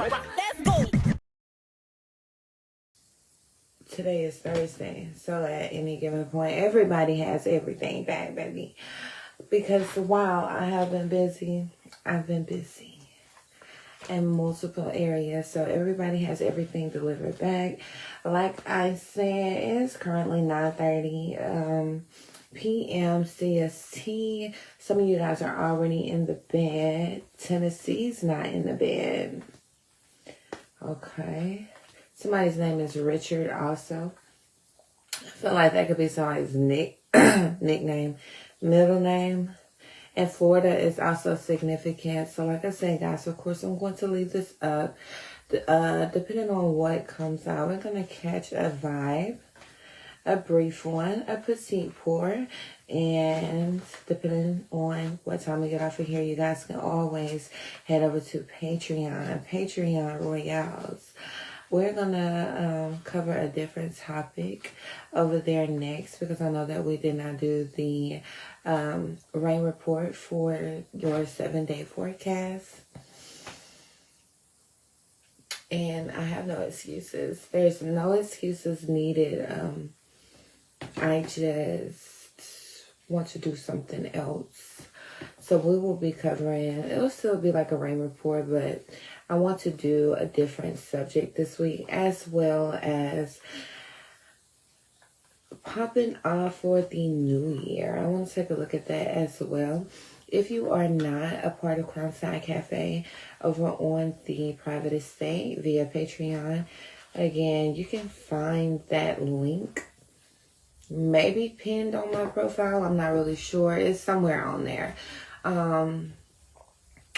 Let's go. Today is Thursday, so at any given point, everybody has everything back, baby. Because while I have been busy, I've been busy in multiple areas, so everybody has everything delivered back. Like I said, it's currently 9:30 p.m. CST. Some of you guys are already in the bed. Tennessee's not in the bed. Okay. Somebody's name is Richard also. I feel like that could be somebody's nickname, middle name. And Florida is also significant. So like I said, guys, of course, I'm going to leave this up. Depending on what comes out, we're going to catch a vibe, a brief one, a petite pour. And depending on what time we get off of here, you guys can always head over to Patreon Royaals. We're going to cover a different topic over there next, because I know that we did not do the rain report for your 7-day forecast. And I have no excuses. There's no excuses needed. I just want to do something else. So we will be covering, it'll still be like a rain report, but I want to do a different subject this week, as well as popping off for the new year. I want to take a look at that as well. If you are not a part of Crime Side Cafe over on the private estate via Patreon, again, you can find that link maybe pinned on my profile. I'm not really sure. It's somewhere on there.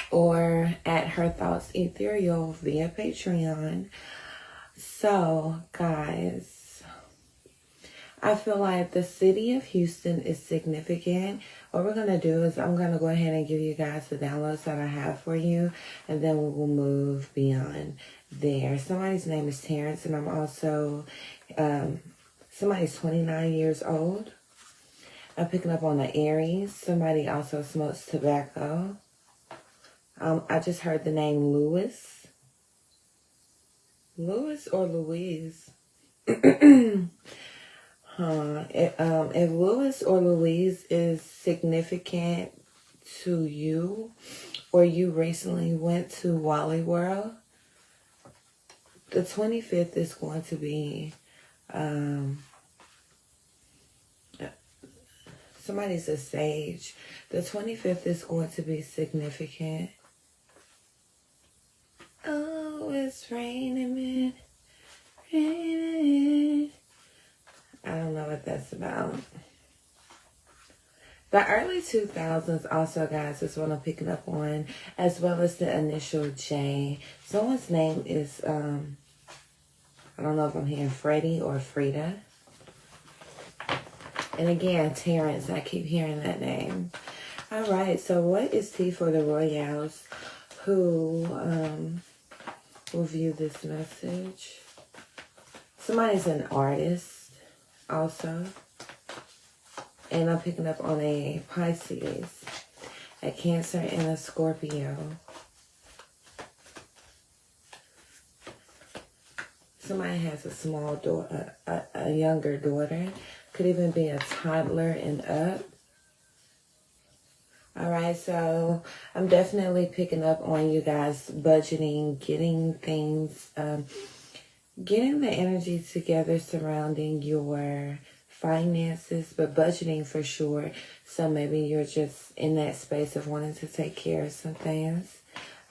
Or at Her Thoughts Ethereal via Patreon. So, guys, I feel like the city of Houston is significant. What we're going to do is I'm going to go ahead and give you guys the downloads that I have for you, and then we will move beyond there. Somebody's name is Terrence, and I'm also, somebody's 29 years old. I'm picking up on the Aries. Somebody also smokes tobacco. I just heard the name Lewis. Lewis or Louise? If Lewis or Louise is significant to you, or you recently went to Wally World, the 25th is going to be, somebody's a sage. The 25th is going to be significant. Oh, it's raining, man. Raining. I don't know what that's about. The early 2000s also, guys, is what I'm picking up on, as well as the initial J. Someone's name is, I don't know if I'm hearing Freddie or Frida. And again, Terrence, I keep hearing that name. All right, so what is T for the Royals who will view this message? Somebody's an artist also. And I'm picking up on a Pisces, a Cancer, and a Scorpio. Somebody has a small daughter, a younger daughter. Could even be a toddler and up. All right, so I'm definitely picking up on you guys budgeting, getting things, getting the energy together surrounding your finances, but budgeting for sure. So maybe you're just in that space of wanting to take care of some things.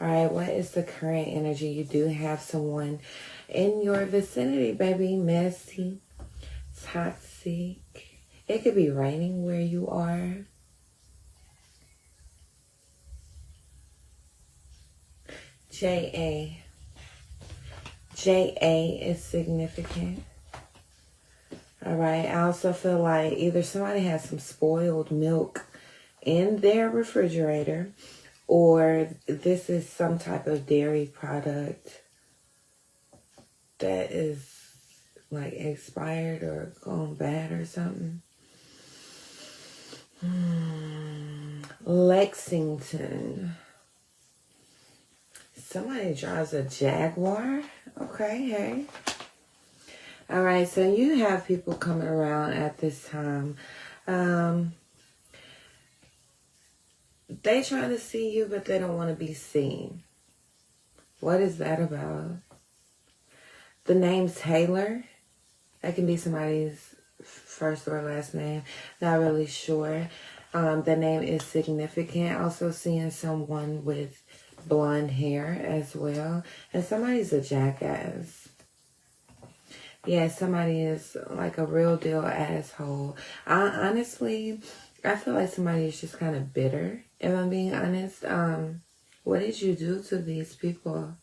All right, what is the current energy? You do have someone in your vicinity, baby. Messy, toxic. It could be raining where you are. J.A. J.A. is significant. All right. I also feel like either somebody has some spoiled milk in their refrigerator, or this is some type of dairy product that is like expired or gone bad or something. Lexington. Somebody drives a Jaguar. Okay, hey. All right, so you have people coming around at this time. They trying to see you, but they don't want to be seen. What is that about? The name Taylor. That can be somebody's first or last name. Not really sure. The name is significant. Also seeing someone with blonde hair as well. And somebody's a jackass. Yeah, somebody is like a real deal asshole. Honestly, I feel like somebody is just kind of bitter, if I'm being honest. What did you do to these people?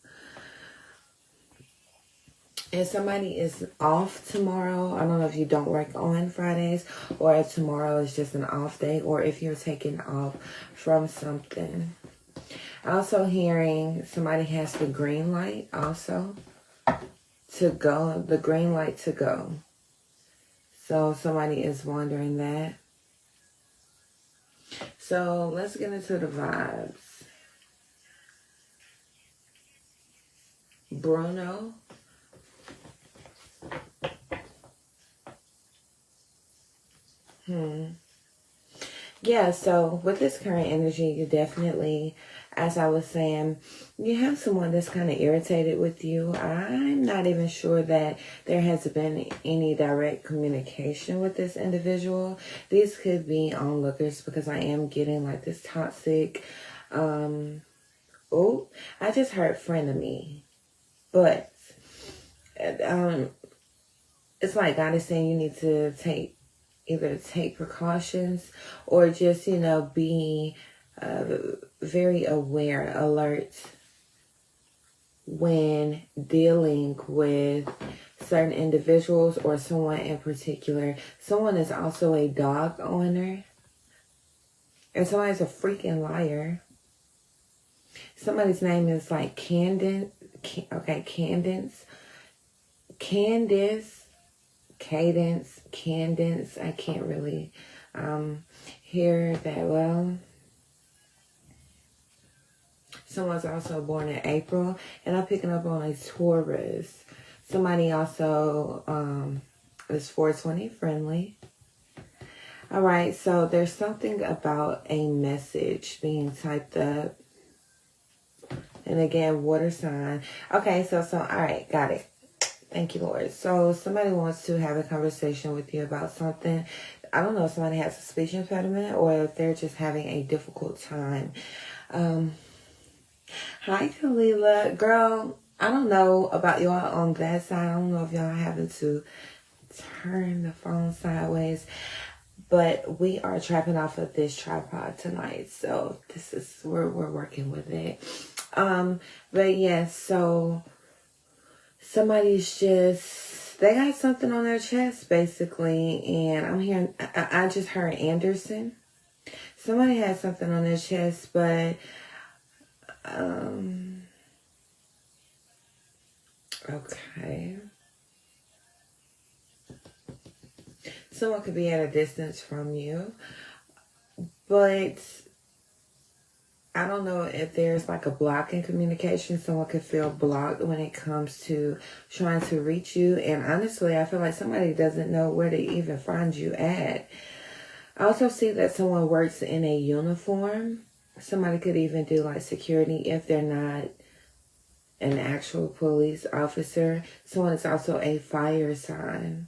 If somebody is off tomorrow, I don't know if you don't work on Fridays, or if tomorrow is just an off day, or if you're taking off from something. Also hearing somebody has the green light also to go, the green light to go. So somebody is wondering that. So let's get into the vibes. Bruno. Yeah, so with this current energy, you definitely, as I was saying, you have someone that's kind of irritated with you. I'm not even sure that there has been any direct communication with this individual. These could be onlookers because I am getting like this toxic, oh, I just heard frenemy. But it's like God is saying you need to either take precautions or just, be very aware, alert when dealing with certain individuals or someone in particular. Someone is also a dog owner. And somebody's a freaking liar. Somebody's name is like Candace, Cadence. I can't really hear that well. Someone's also born in April, and I'm picking up on a Taurus. Somebody also is 420 friendly. All right, so there's something about a message being typed up. And again, water sign. Okay, so all right, got it. Thank you, Lord. So somebody wants to have a conversation with you about something. I don't know if somebody has a speech impediment or if they're just having a difficult time. Hi, Kalila. Girl, I don't know about y'all on that side. I don't know if y'all having to turn the phone sideways. But we are trapping off of this tripod tonight. So this is, we're working with it. But yes, so somebody's just, they got something on their chest basically. And I'm hearing, I just heard Anderson. Somebody has something on their chest, but, okay. Someone could be at a distance from you, but I don't know if there's like a block in communication. Someone could feel blocked when it comes to trying to reach you. And honestly, I feel like somebody doesn't know where to even find you at. I also see that someone works in a uniform. Somebody could even do like security if they're not an actual police officer. Someone is also a fire sign.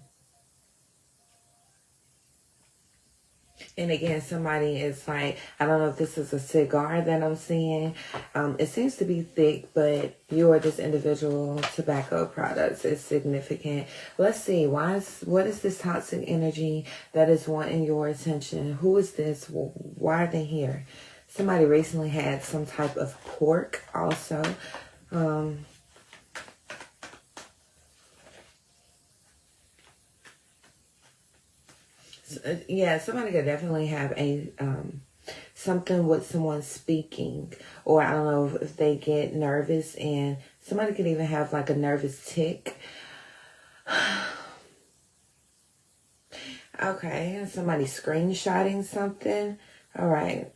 And again, somebody is like, I don't know if this is a cigar that I'm seeing. It seems to be thick, but you or this individual tobacco products is significant. Let's see. What is this toxic energy that is wanting your attention? Who is this? Why are they here? Somebody recently had some type of pork also. Yeah, somebody could definitely have a something with someone speaking, or I don't know if they get nervous, and somebody could even have like a nervous tick. Okay, somebody screenshotting something. All right.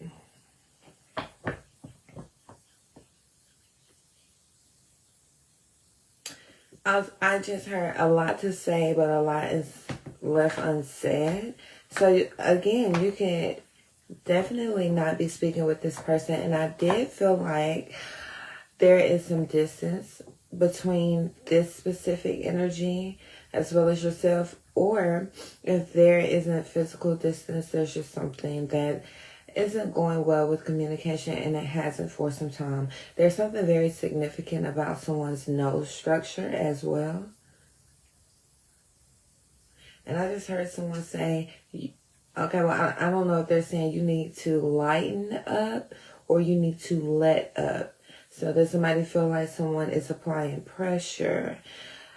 I just heard a lot to say, but a lot is left unsaid. So again, you can definitely not be speaking with this person. And I did feel like there is some distance between this specific energy as well as yourself. Or if there isn't physical distance, there's just something that isn't going well with communication, and it hasn't for some time. There's something very significant about someone's nose structure as well. And I just heard someone say, okay, well, I don't know if they're saying you need to lighten up or you need to let up. So does somebody feel like someone is applying pressure?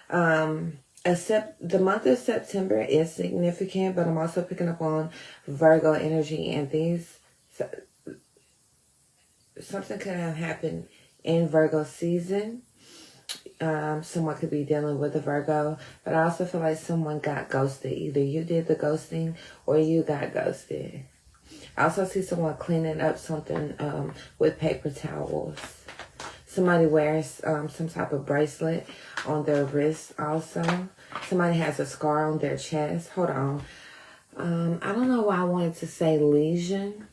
The month of September is significant, but I'm also picking up on Virgo energy, and something could have happened in Virgo season. Someone could be dealing with a Virgo, but I also feel like someone got ghosted. Either you did the ghosting or you got ghosted. I also see someone cleaning up something with paper towels. Somebody wears some type of bracelet on their wrist also. Somebody has a scar on their chest. Hold on. I don't know why I wanted to say lesion.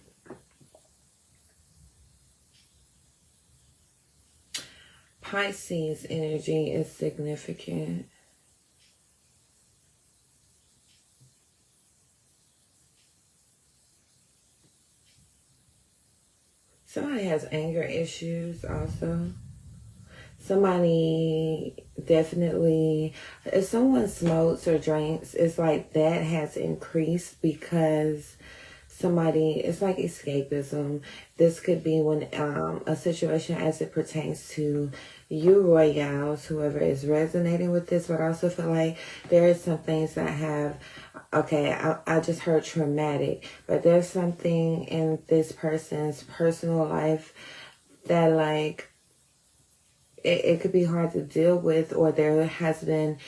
Pisces energy is significant. Somebody has anger issues also. Somebody definitely, if someone smokes or drinks, it's like that has increased because somebody, it's like escapism. This could be when a situation as it pertains to you, Royaals, whoever is resonating with this, but I also feel like there is some things that have, okay, I just heard traumatic, but there's something in this person's personal life that like, it could be hard to deal with, or there has been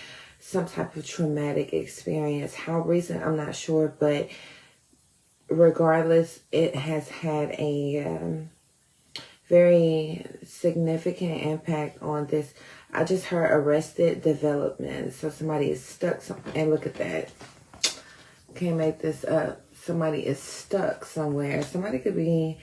some type of traumatic experience. How recent, I'm not sure, but regardless, it has had a very significant impact on this. I just heard arrested development. So somebody is stuck, and look at that. Can't make this up. Somebody is stuck somewhere. Somebody could be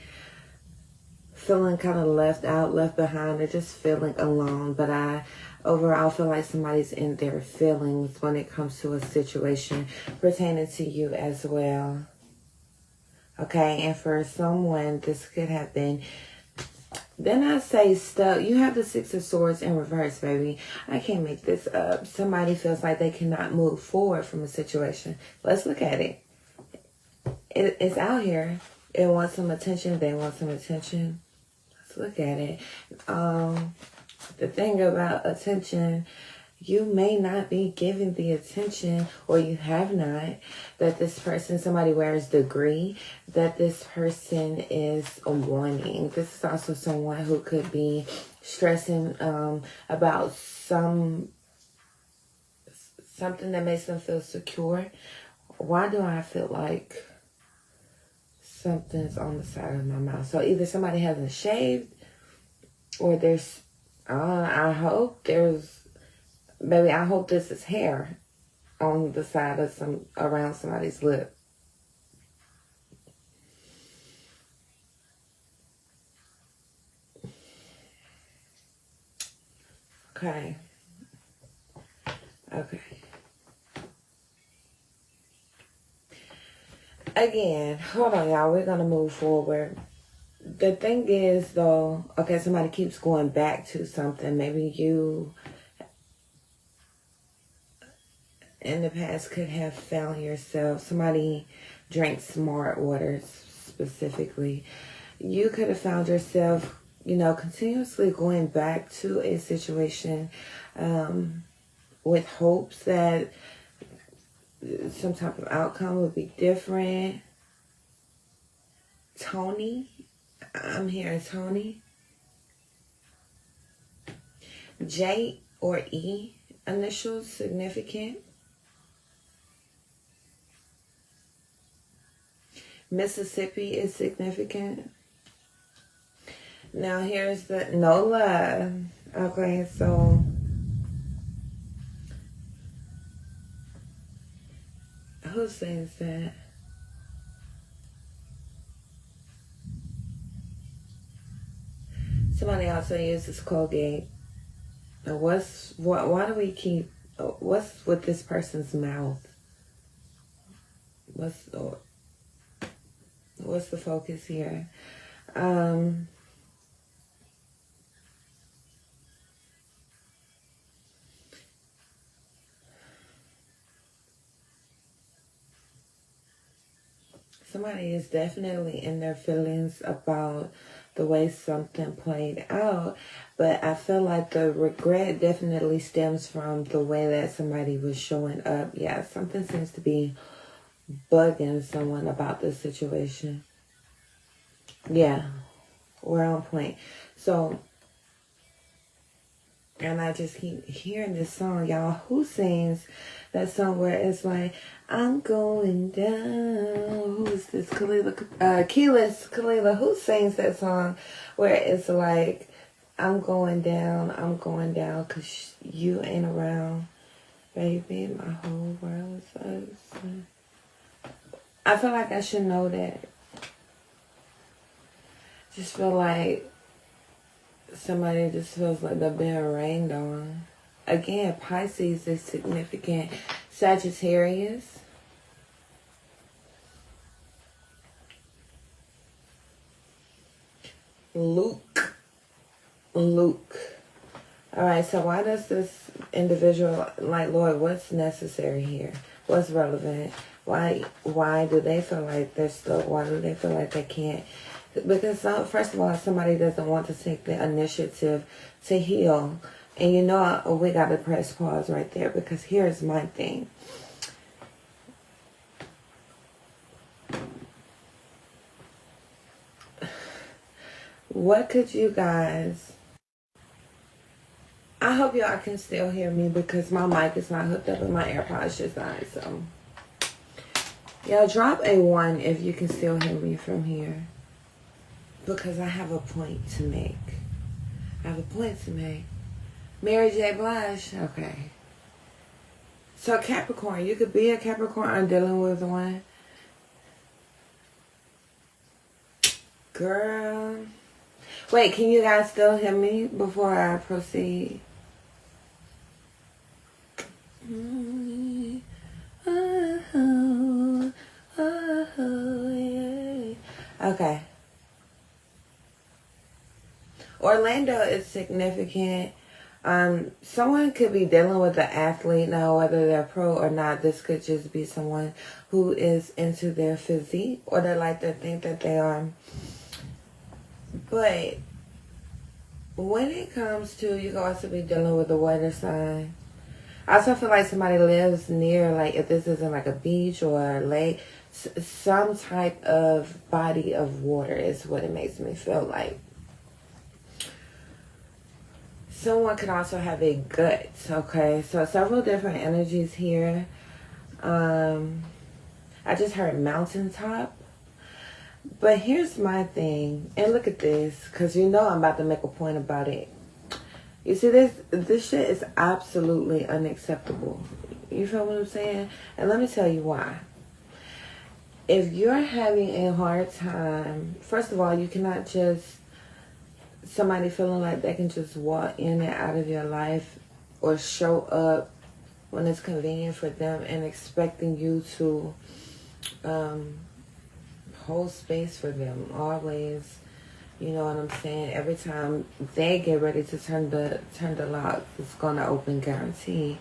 feeling kind of left out, left behind, or just feeling alone. But I overall feel like somebody's in their feelings when it comes to a situation pertaining to you as well. Okay, and for someone, this could have been, then I say stuck. You have the Six of Swords in reverse, baby. I can't make this up. Somebody feels like they cannot move forward from a situation. Let's look at it. It's out here. It wants some attention. They want some attention. Let's look at it. The thing about attention, you may not be giving the attention, or you have not, that this person, somebody wears degree, that this person is wanting. This is also someone who could be stressing about something that makes them feel secure. Why do I feel like something's on the side of my mouth? So either somebody hasn't shaved, or there's, I hope there's, baby, I hope this is hair on the side of around somebody's lip. Okay. Okay. Again, hold on, y'all. We're going to move forward. The thing is, though, okay, somebody keeps going back to something. Maybe you in the past could have found yourself, somebody drank smart waters specifically. You could have found yourself, continuously going back to a situation with hopes that some type of outcome would be different. Tony, I'm hearing Tony. J or E initials, significant. Mississippi is significant. Now here's the no love. Okay, so Who sings that? Somebody also uses Colgate. Why do we keep, what's with this person's mouth? What's the focus here? Somebody is definitely in their feelings about the way something played out, but I feel like the regret definitely stems from the way that somebody was showing up. Yeah, something seems to be bugging someone about this situation. Yeah, we're on point. So, and I just keep hearing this song, y'all. Who sings that song where it's like, I'm going down? Who is this? Kalila. Who sings that song where it's like, I'm going down, because you ain't around, baby, my whole world is us. I feel like I should know that. Just feel like somebody just feels like they're being rained on. Again, Pisces is significant. Sagittarius. Luke. Alright, so why does this individual, like, Lord, what's necessary here? What's relevant? Why do they feel like they're stuck? Why do they feel like they can't? Because first of all, somebody doesn't want to take the initiative to heal. And you know, we got to press pause right there, because here's my thing. What could you guys... I hope y'all can still hear me, because my mic is not hooked up and my AirPods just died. So, y'all drop a 1 if you can still hear me from here. Because I have a point to make. Mary J. Blige. Okay. So Capricorn, you could be a Capricorn. I'm dealing with one. Girl. Wait, can you guys still hear me before I proceed? Okay. Orlando is significant. Someone could be dealing with an athlete now, whether they're pro or not. This could just be someone who is into their physique, or they like to think that they are. But when it comes to, you can also be dealing with a water sign. I also feel like somebody lives near, like, if this isn't like a beach or a lake, some type of body of water is what it makes me feel like. Someone could also have a gut, okay? So several different energies here. I just heard mountaintop. But here's my thing. And look at this, because you know I'm about to make a point about it. You see, this shit is absolutely unacceptable. You feel what I'm saying? And let me tell you why. If you're having a hard time, first of all, you cannot just... somebody feeling like they can just walk in and out of your life or show up when it's convenient for them and expecting you to hold space for them always. You know what I'm saying? Every time they get ready to turn the lock, it's gonna open, guarantee.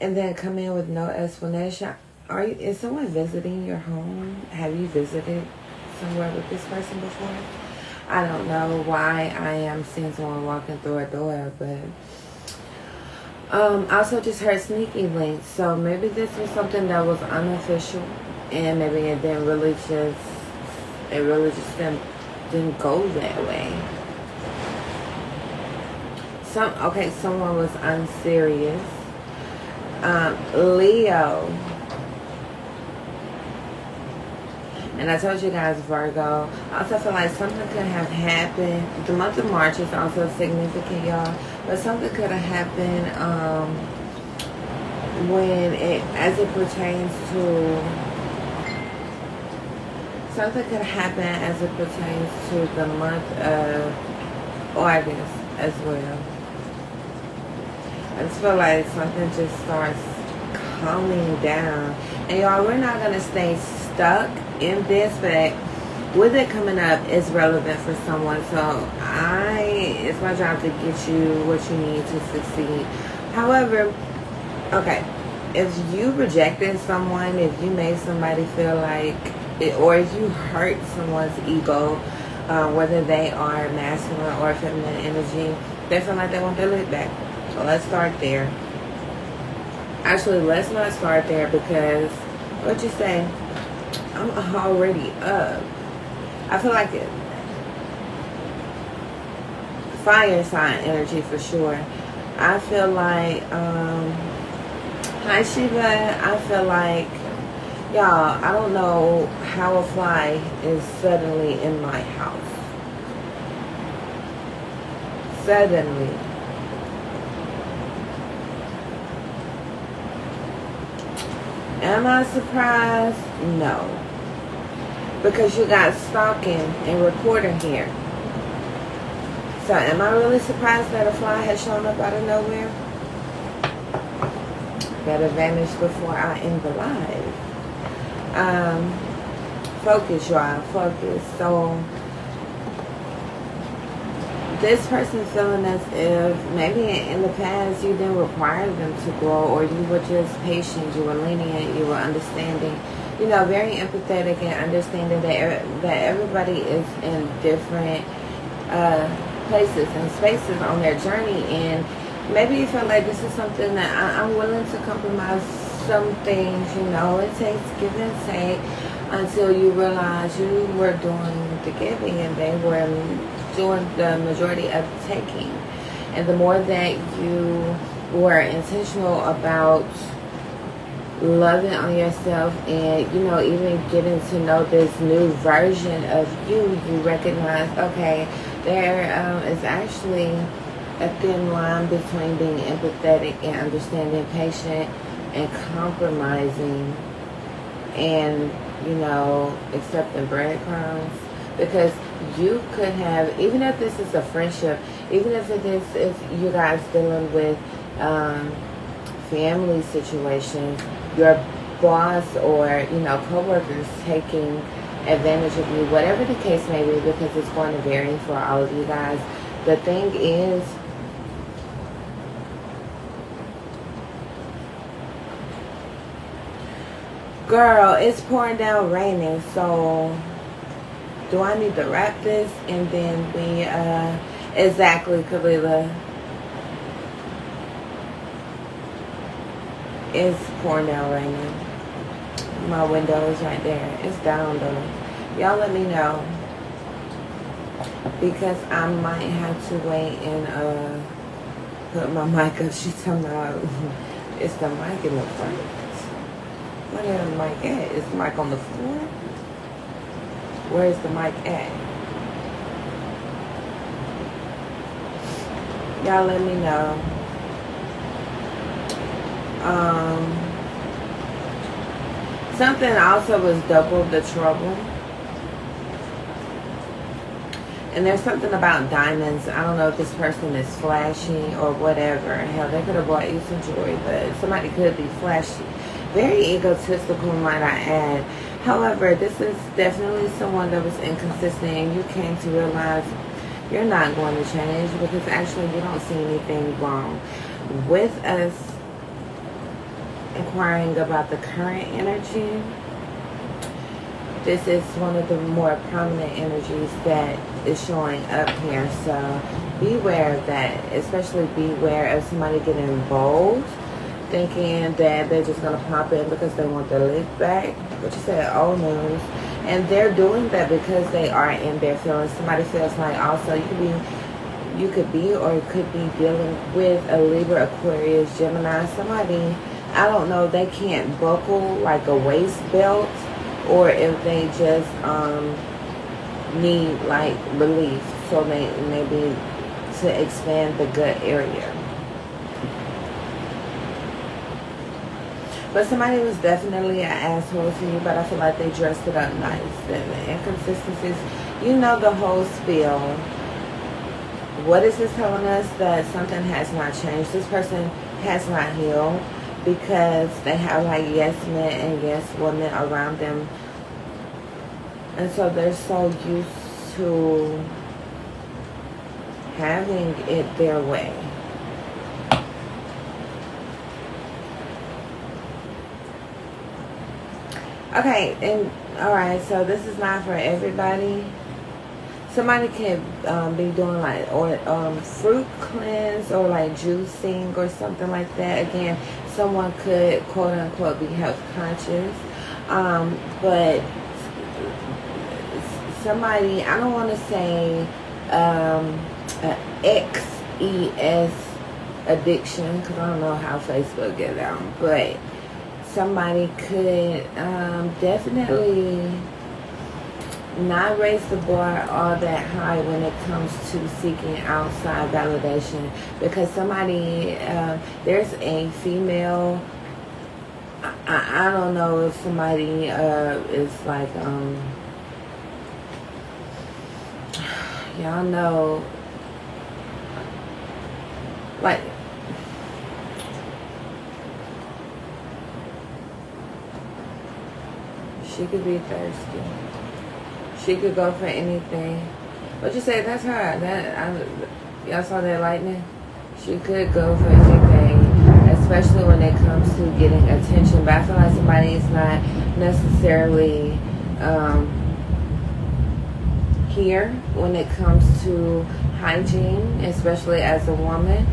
And then come in with no explanation. Is someone visiting your home? Have you visited somewhere with this person before? I don't know why I am seeing someone walking through a door, but I also just heard sneaky links. So maybe this was something that was unofficial, and maybe it really just didn't go that way. Someone was unserious. Leo. And I told you guys Virgo. I also feel like something could have happened. The month of March is also significant, y'all. But something could have happened as it pertains to, something could happen as it pertains to the month of August as well. I just feel like something just starts calming down. And y'all, we're not going to stay stuck in this, but with it coming up, it's relevant for someone. So it's my job to get you what you need to succeed. However, okay, if you rejected someone, if you made somebody feel like it, or if you hurt someone's ego, whether they are masculine or feminine energy, they feel like they want their lick back. So let's start there. Actually, let's not start there, because what you say, I'm already up. I feel like it. Fire sign energy for sure. I feel like, hi Shiva, I feel like, y'all, I don't know how a fly is suddenly in my house. Suddenly. Am I surprised? No. Because you got stalking and reporter here. So am I really surprised that a fly has shown up out of nowhere? Better vanish before I end the live. Focus, y'all. Focus. So this person feeling as if maybe in the past you didn't require them to grow, or you were just patient, you were lenient, you were understanding, you know, very empathetic and understanding that everybody is in different places and spaces on their journey, and maybe you feel like this is something that I'm willing to compromise some things, you know, it takes give and take until you realize you were doing the giving and they were doing the majority of the taking. And the more that you were intentional about loving on yourself and, you know, even getting to know this new version of you, you recognize, okay, there is actually a thin line between being empathetic and understanding, patient and compromising, and, you know, accepting breadcrumbs. Because you could have, even if this is a friendship, even if it is, if you guys dealing with family situations, your boss or, you know, co-workers taking advantage of you, whatever the case may be, because it's going to vary for all of you guys. The thing is, girl, it's pouring down raining, so do I need to wrap this and then we, exactly, Kalila. It's pouring down raining. My window is right there. It's down though. Y'all let me know, because I might have to wait and put my mic up. She's talking about it's the mic in the front. Where is the mic at? Is the mic on the floor? Where's the mic at? Y'all let me know. Something also was double the trouble. And there's something about diamonds. I don't know if this person is flashy or whatever. Hell, they could have brought you some joy, but somebody could be flashy. Very egotistical, might I add. However, this is definitely someone that was inconsistent, and you came to realize you're not going to change, because actually you don't see anything wrong with us inquiring about the current energy. This is one of the more prominent energies that is showing up here, so beware of that. Especially beware of somebody getting bold, thinking that they're just going to pop in because they want their lick back. What you said, oh no. And they're doing that because they are in their feelings. Somebody feels like also you could be or could be dealing with a Libra, Aquarius, Gemini. Somebody, I don't know, they can't buckle like a waist belt, or if they just need like relief, so they maybe to expand the gut area. But somebody was definitely an asshole to you, but I feel like they dressed it up nice. And the inconsistencies, you know the whole spiel. What is this telling us? That something has not changed. This person has not healed because they have like yes men and yes women around them. And so they're so used to having it their way. Okay, and alright, so this is not for everybody. Somebody can be doing like fruit cleanse or like juicing or something like that. Again, someone could quote unquote be health conscious, but somebody, I don't want to say XES addiction, because I don't know how Facebook get out, but somebody could definitely not raise the bar all that high when it comes to seeking outside validation, because somebody, there's a female, I don't know if somebody is like, y'all know, like, she could be thirsty. She could go for anything. What you say? That's her. Y'all saw that lightning? She could go for anything, especially when it comes to getting attention. But I feel like somebody is not necessarily here when it comes to hygiene, especially as a woman.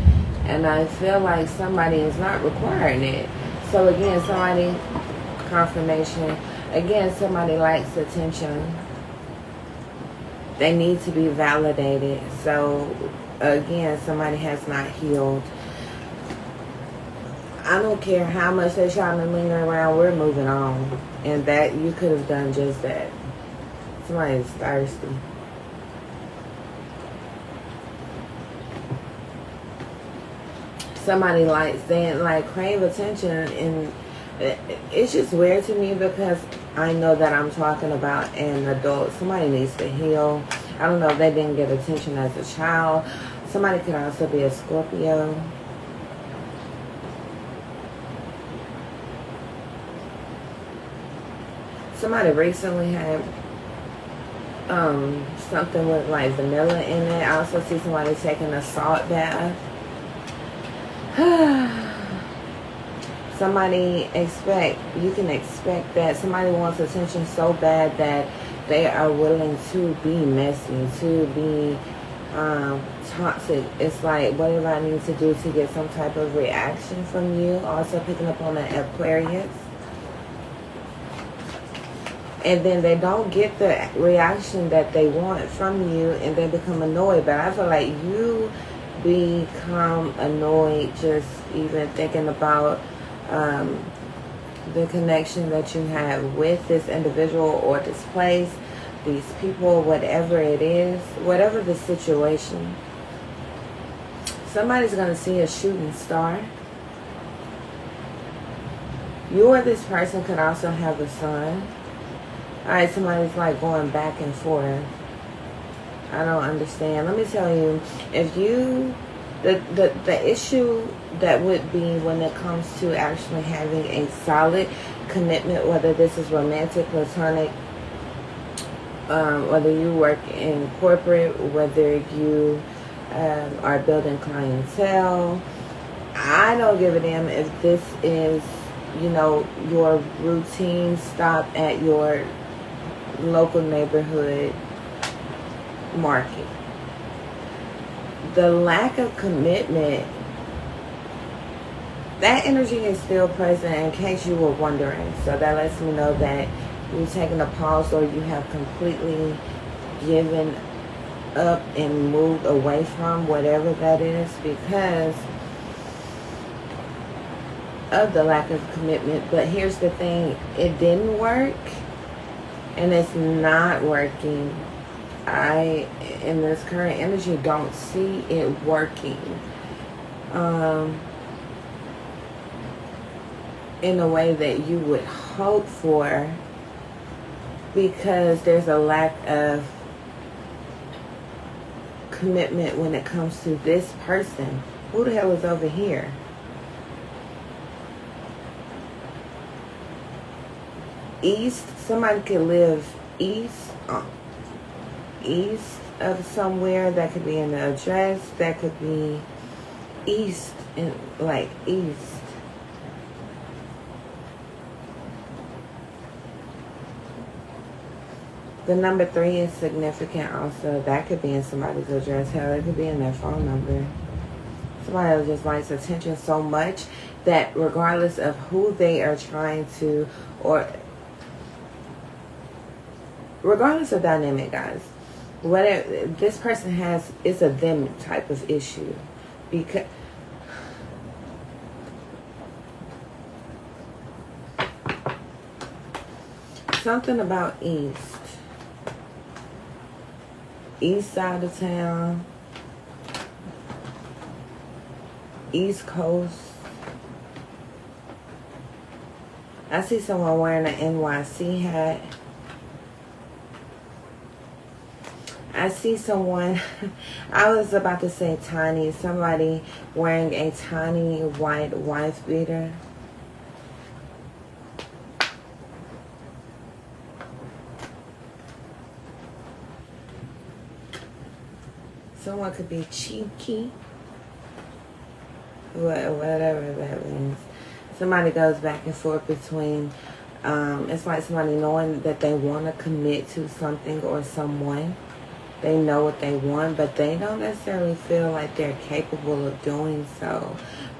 And I feel like somebody is not requiring it. So again, somebody, confirmation. Again, somebody likes attention. They need to be validated. So again, somebody has not healed. I don't care how much they're trying to linger around, we're moving on. And that, you could have done just that. Somebody is thirsty. Somebody likes, they like crave attention, and it's just weird to me because I know that I'm talking about an adult. Somebody needs to heal. I don't know if they didn't get attention as a child. Somebody could also be a Scorpio. Somebody recently had something with like vanilla in it. I also see somebody taking a salt bath. Somebody you can expect that somebody wants attention so bad that they are willing to be messy, to be toxic. It's like, whatever I need to do to get some type of reaction from you. Also picking up on the Aquarius. And then they don't get the reaction that they want from you, and they become annoyed. But I feel like you become annoyed just even thinking about the connection that you have with this individual or this place, these people, whatever it is, whatever the situation. Somebody's going to see a shooting star. You or this person could also have a son. Alright, somebody's like going back and forth. I don't understand. Let me tell you, if you, the issue that would be when it comes to actually having a solid commitment, whether this is romantic, platonic, whether you work in corporate, whether you are building clientele, I don't give a damn if this is, you know, your routine stop at your local neighborhood market. The lack of commitment, that energy is still present, in case you were wondering. So that lets me know that you've taken a pause, or you have completely given up and moved away from whatever that is because of the lack of commitment. But here's the thing, it didn't work, and it's not working. I, in this current energy, don't see it working. in a way that you would hope for, because there's a lack of commitment when it comes to this person. Who the hell is over here? East. Somebody could live east of somewhere. That could be in the address. That could be east, in like east. The number 3 is significant also. That could be in somebody's address. Hell, it could be in their phone number. Somebody just likes attention so much that regardless of who they are trying to, or regardless of dynamic, guys, whatever this person has, is a them type of issue. Because something about east side of town, East Coast. I see someone wearing an NYC hat. I see someone, I was about to say tiny, somebody wearing a tiny white wife beater. Someone could be cheeky, whatever that means. Somebody goes back and forth between, it's like somebody knowing that they want to commit to something or someone. They know what they want, but they don't necessarily feel like they're capable of doing so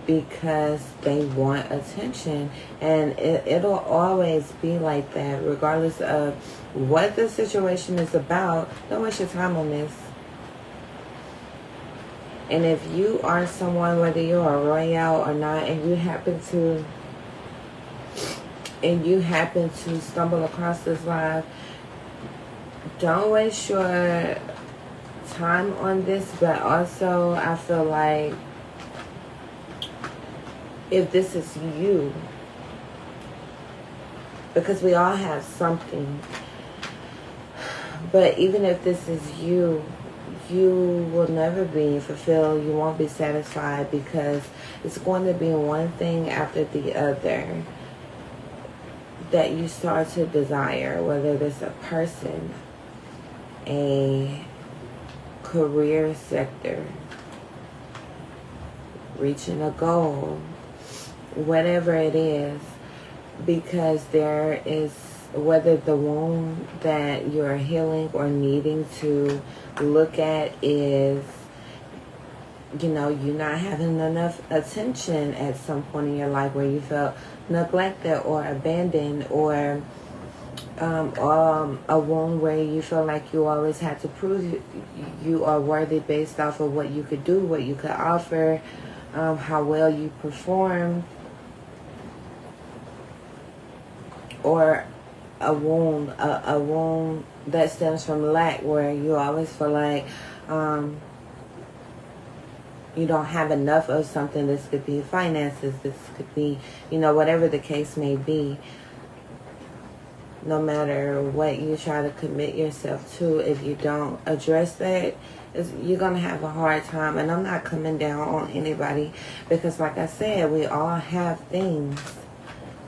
because they want attention. And it'll always be like that, regardless of what the situation is about. Don't waste your time on this. And if you are someone, whether you're a Royal or not, and you happen to stumble across this live, don't waste your time on this. But also, I feel like if this is you, because we all have something, but even if this is you, you will never be fulfilled. You won't be satisfied, because it's going to be one thing after the other that you start to desire, whether it's a person, a career sector, reaching a goal, whatever it is, because there is, whether the wound that you're healing or needing to look at is, you know, you're not having enough attention at some point in your life where you felt neglected or abandoned, or a wound where you feel like you always had to prove you are worthy based off of what you could do, what you could offer, how well you perform, or a wound that stems from lack, where you always feel like you don't have enough of something. This could be finances, this could be, you know, whatever the case may be. No matter what you try to commit yourself to, if you don't address that, you're going to have a hard time. And I'm not coming down on anybody, because like I said, we all have things.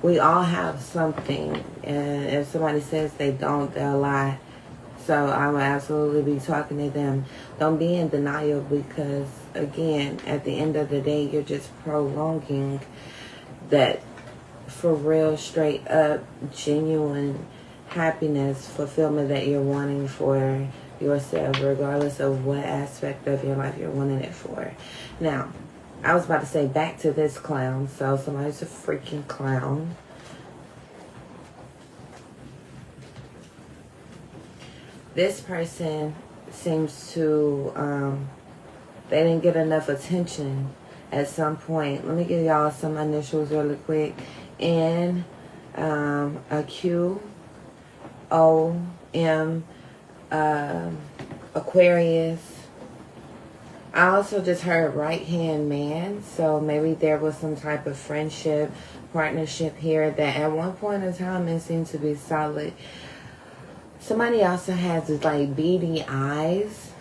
We all have something. And if somebody says they don't, they'll lie. So I will absolutely be talking to them. Don't be in denial, because again, at the end of the day, you're just prolonging that for real, straight up, genuine happiness, fulfillment that you're wanting for yourself, regardless of what aspect of your life you're wanting it for. Now, I was about to say back to this clown. So somebody's a freaking clown. This person seems to, they didn't get enough attention at some point. Let me give y'all some initials really quick. N, a Q, O, M, Aquarius, I also just heard right hand man. So maybe there was some type of friendship, partnership here that at one point in time it seemed to be solid. Somebody also has this like beady eyes.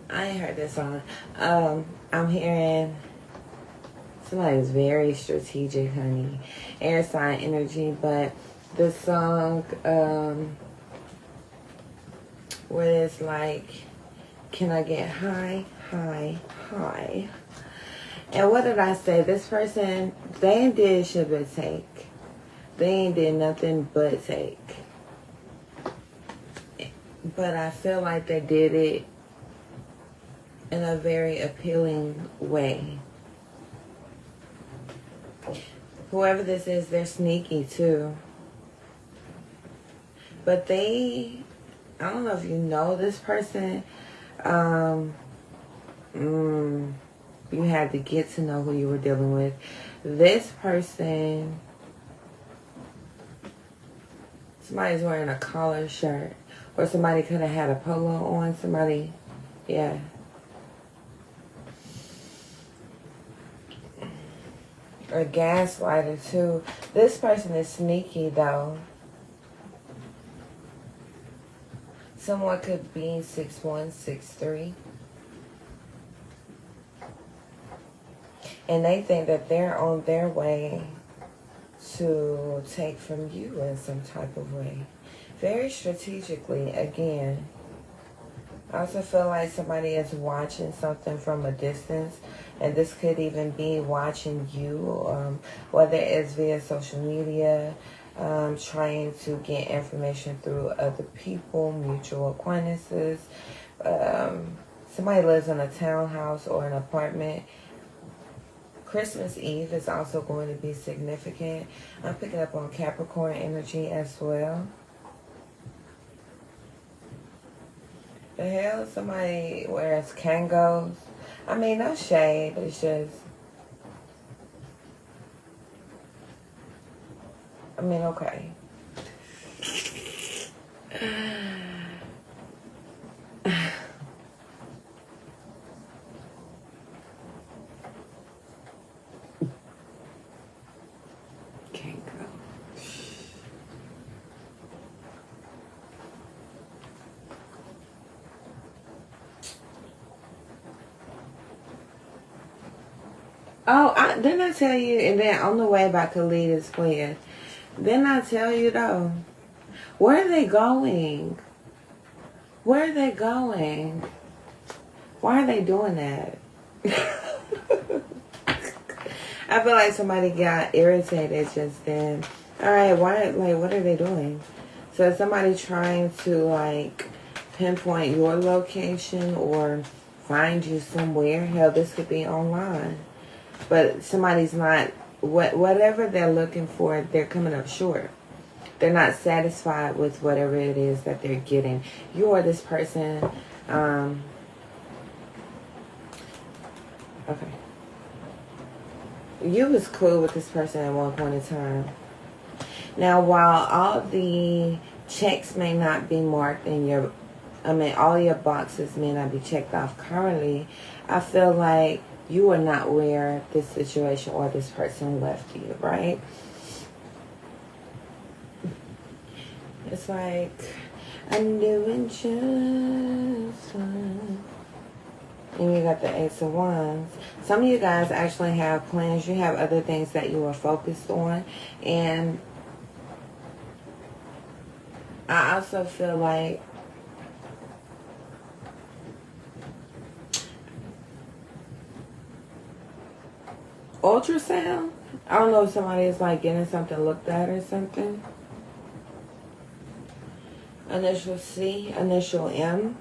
I ain't heard this song. I'm hearing somebody's very strategic, honey. Air sign energy, but the song where it's like, can I get high, high, high? And what did I say? This person, they ain't did shit but take. They ain't did nothing but take. But I feel like they did it in a very appealing way. Whoever this is, they're sneaky too. But they, I don't know if you know this person. You had to get to know who you were dealing with. This person, somebody's wearing a collar shirt. Or somebody could have had a polo on. Somebody, yeah. Or gaslighter too. This person is sneaky though. Someone could be 6163. And they think that they're on their way to take from you in some type of way. Very strategically, again. I also feel like somebody is watching something from a distance. And this could even be watching you, whether it's via social media, trying to get information through other people, mutual acquaintances. Somebody lives in a townhouse or an apartment. Christmas Eve is also going to be significant. I'm picking up on Capricorn energy as well. The hell? Somebody wears Kangos. I mean, no shade. It's just... I mean, okay. Can't go. Oh, didn't I tell you? And then on the way by Khalid Square. Didn't I tell you though? Where are they going? Where are they going? Why are they doing that? I feel like somebody got irritated just then. Alright, why, like, what are they doing? So is somebody trying to, like, pinpoint your location or find you somewhere? Hell, this could be online. But somebody's not, whatever they're looking for, they're coming up short. They're not satisfied with whatever it is that they're getting. You or this person, okay. You was cool with this person at one point in time. Now, while all the checks may not be marked in your, all your boxes may not be checked off currently, I feel like you are not where this situation or this person left you, right? It's like, I'm doing just fine. And you got the Ace of Wands. Some of you guys actually have plans. You have other things that you are focused on. And I also feel like ultrasound. I don't know if somebody is like getting something looked at or something. Initial C, initial M.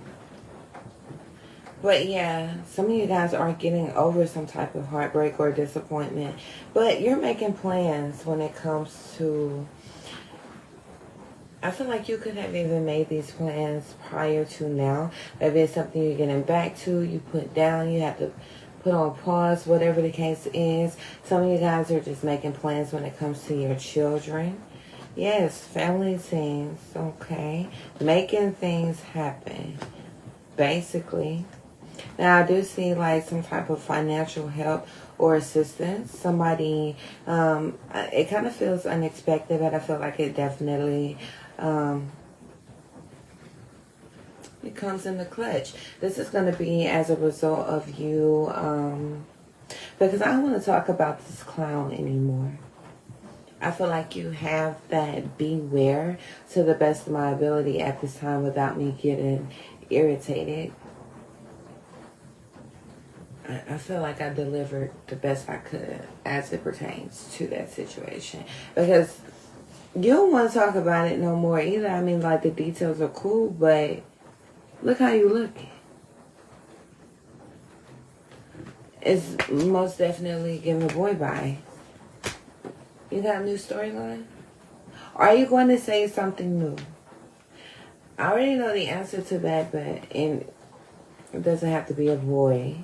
But yeah, some of you guys are getting over some type of heartbreak or disappointment. But you're making plans when it comes to... I feel like you could have even made these plans prior to now. Maybe it's something you're getting back to, you put down, you have to put on pause, whatever the case is. Some of you guys are just making plans when it comes to your children. Yes, family things, okay. Making things happen, basically. Now, I do see like some type of financial help or assistance. Somebody, it kind of feels unexpected, but I feel like it definitely, it comes in the clutch. This is going to be as a result of you, because I don't want to talk about this clown anymore. I feel like you have that beware to the best of my ability at this time without me getting irritated. I feel like I delivered the best I could as it pertains to that situation. Because you don't want to talk about it no more either. I mean, like, the details are cool, but look how you look. It's most definitely giving boy bye. You got a new storyline? Are you going to say something new? I already know the answer to that, but it doesn't have to be a boy.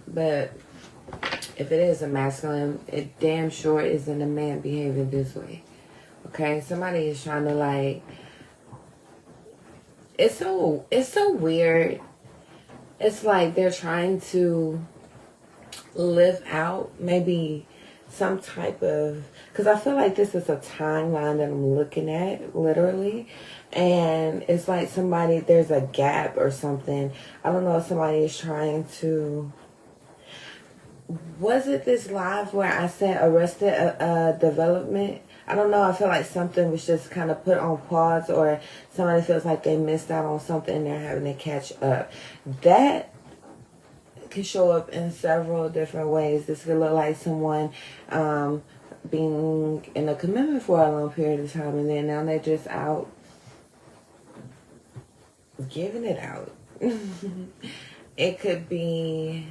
But if it is a masculine, it damn sure isn't a man behaving this way. Okay? Somebody is trying to, like... It's so weird. It's like they're trying to live out maybe some type of... Because I feel like this is a timeline that I'm looking at, literally. And it's like somebody... There's a gap or something. I don't know if somebody is trying to... Was it this live where I said arrested development? I don't know. I feel like something was just kind of put on pause, or somebody feels like they missed out on something and they're having to catch up. That can show up in several different ways. This could look like someone being in a commitment for a long period of time, and then now they're just out giving it out. It could be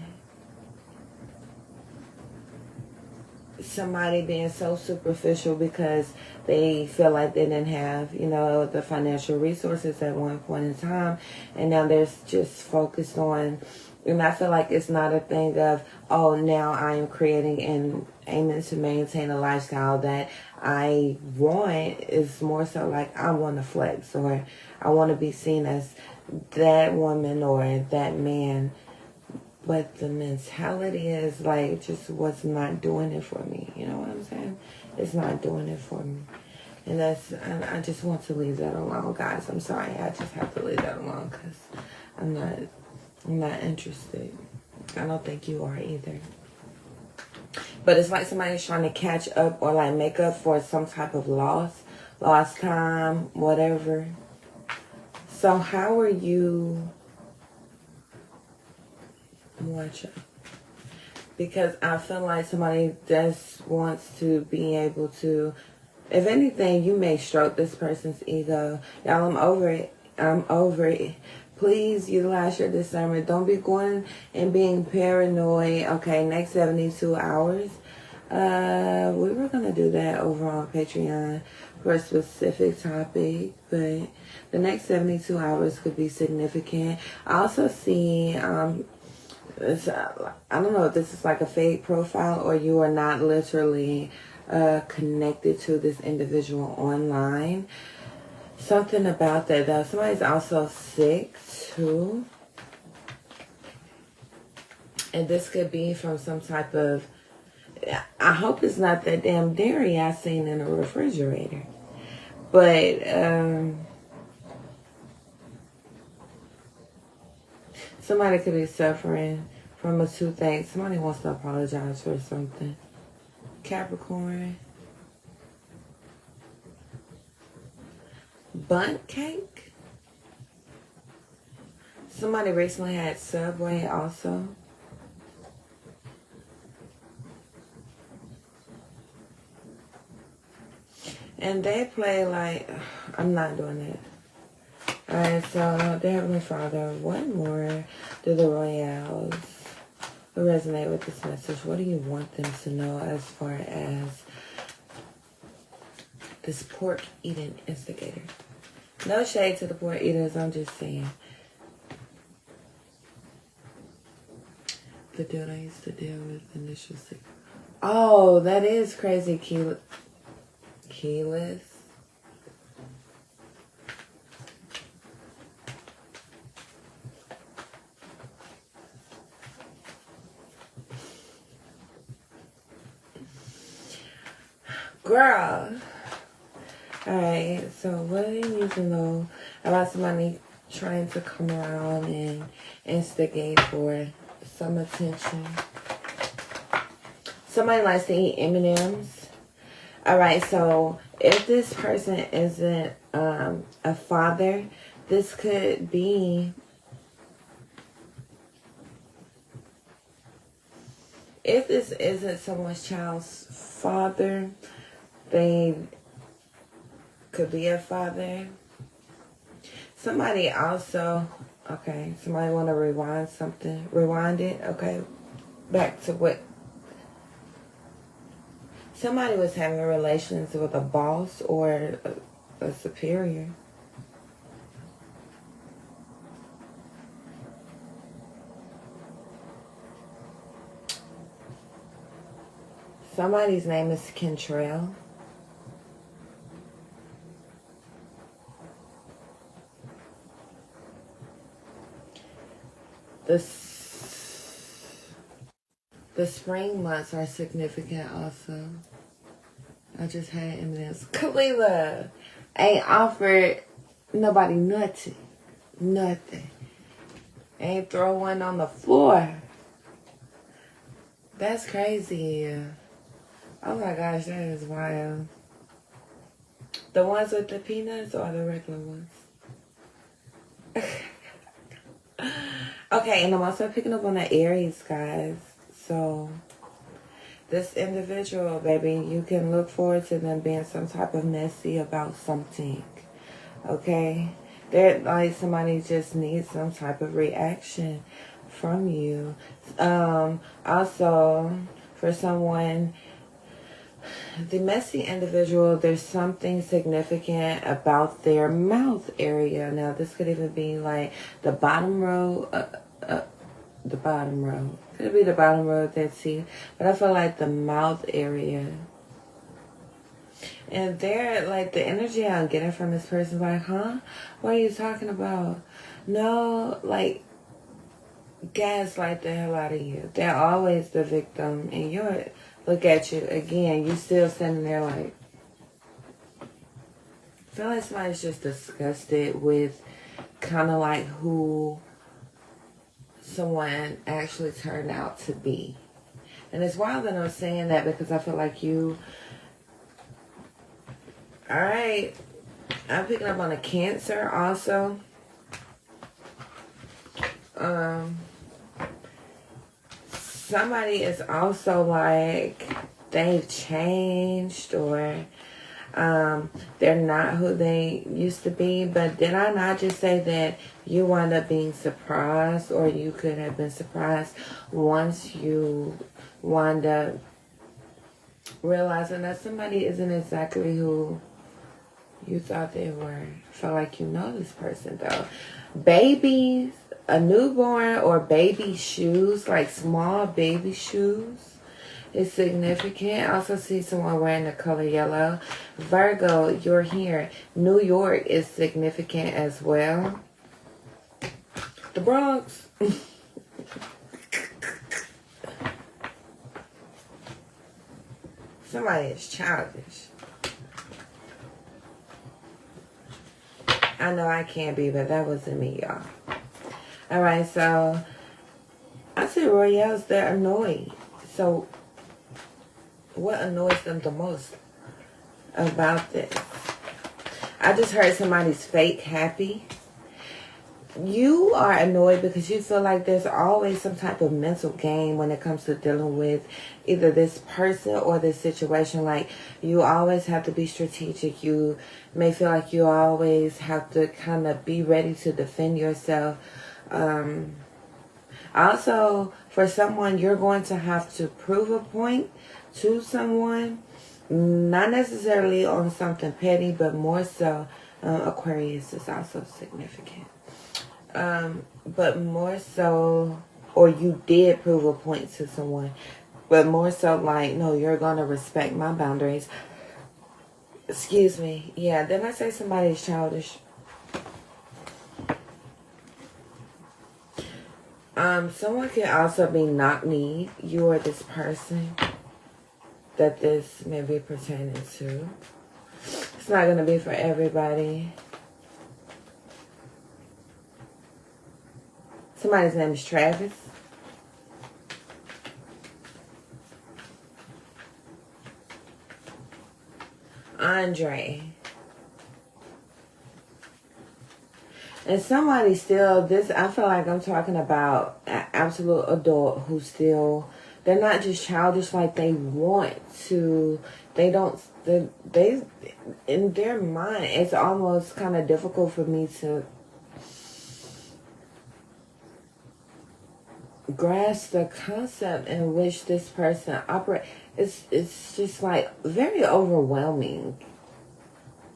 somebody being so superficial because they feel like they didn't have, you know, the financial resources at one point in time, and now they're just focused on... And I feel like it's not a thing of, oh, now I am creating and aiming to maintain a lifestyle that I want. It's more so like I want to flex, or I want to be seen as that woman or that man. But the mentality is like just what's not doing it for me. You know what I'm saying? It's not doing it for me. And I just want to leave that alone, guys. I'm sorry. I just have to leave that alone because I'm not interested. I don't think you are either. But it's like somebody's trying to catch up or like make up for some type of lost time, whatever. So how are you... Watch out. Because I feel like somebody just wants to be able to... If anything, you may stroke this person's ego. Y'all, I'm over it. I'm over it. Please utilize your discernment. Don't be going and being paranoid. Okay, next 72 hours. We were going to do that over on Patreon for a specific topic, but the next 72 hours could be significant. I also see, I don't know if this is like a fake profile or you are not literally connected to this individual online. Something about that though. Somebody's also sick too. And this could be from some type of... I hope it's not that damn dairy I seen in a refrigerator. But somebody could be suffering from a toothache. Somebody wants to apologize for something. Capricorn. Bunt cake. Somebody recently had Subway also. And they play like... I'm not doing it. Alright, so dear Heavenly Father, what more do the Royaals resonate with this message? What do you want them to know as far as this pork eating instigator? No shade to the pork eaters, I'm just saying. The dude I used to deal with initial six. Oh, that is crazy, keyless. Girl. Alright, so what do you need to know about somebody trying to come around and instigate for some attention? Somebody likes to eat M&Ms. Alright, so if this person isn't a father, this could be... If this isn't someone's child's father, they could be a father. Somebody also, okay, somebody want to rewind something. Rewind it, okay. Back to what? Somebody was having relations with a boss or a superior. Somebody's name is Kentrell. The spring months are significant also. I just had M&M's. Kalila ain't offered nobody nothing. Nothing. Ain't throw one on the floor. That's crazy. Oh my gosh, that is wild. The ones with the peanuts or the regular ones? Okay, and I'm also picking up on the Aries, guys. So, this individual, baby, you can look forward to them being some type of messy about something. Okay? They're like somebody just needs some type of reaction from you. Also, for someone, the messy individual, there's something significant about their mouth area. Now, this could even be like the bottom row, the bottom row. Could be the bottom row of their teeth, but I feel like the mouth area. And they're like, the energy I'm getting from this person, like, huh? What are you talking about? No, like, gaslight the hell out of you. They're always the victim, and you're, look at you again. You still sitting there like, I feel like somebody's just disgusted with kind of like who someone actually turned out to be. And it's wild that I'm saying that because I feel like you, alright, I'm picking up on a Cancer also. Somebody is also like they've changed or they're not who they used to be. But did I not just say that you wind up being surprised, or you could have been surprised once you wind up realizing that somebody isn't exactly who you thought they were? I feel like you know this person though. Babies, a newborn or baby shoes, like small baby shoes, is significant. I also see someone wearing the color yellow. Virgo, you're here. New York is significant as well. The Bronx. Somebody is childish. I know I can't be, but that wasn't me, y'all. Alright, so I see Royaals, they're annoyed. So what annoys them the most about this? I just heard somebody's fake happy. You are annoyed because you feel like there's always some type of mental game when it comes to dealing with either this person or this situation. Like, you always have to be strategic. You may feel like you always have to kind of be ready to defend yourself. Also, for someone, you're going to have to prove a point to someone. Not necessarily on something petty, but more so, Aquarius is also significant. But more so, or you did prove a point to someone, but more so like, no, you're going to respect my boundaries. Excuse me. Yeah, didn't I say somebody's childish? Someone can also be knock knee. You or this person that this may be pertaining to. It's not going to be for everybody. Somebody's name is Travis. Andre. And somebody still, I feel like I'm talking about an absolute adult who still, they're not just childish, like they want to, they in their mind, it's almost kind of difficult for me to grasp the concept in which this person operates. It's just like very overwhelming.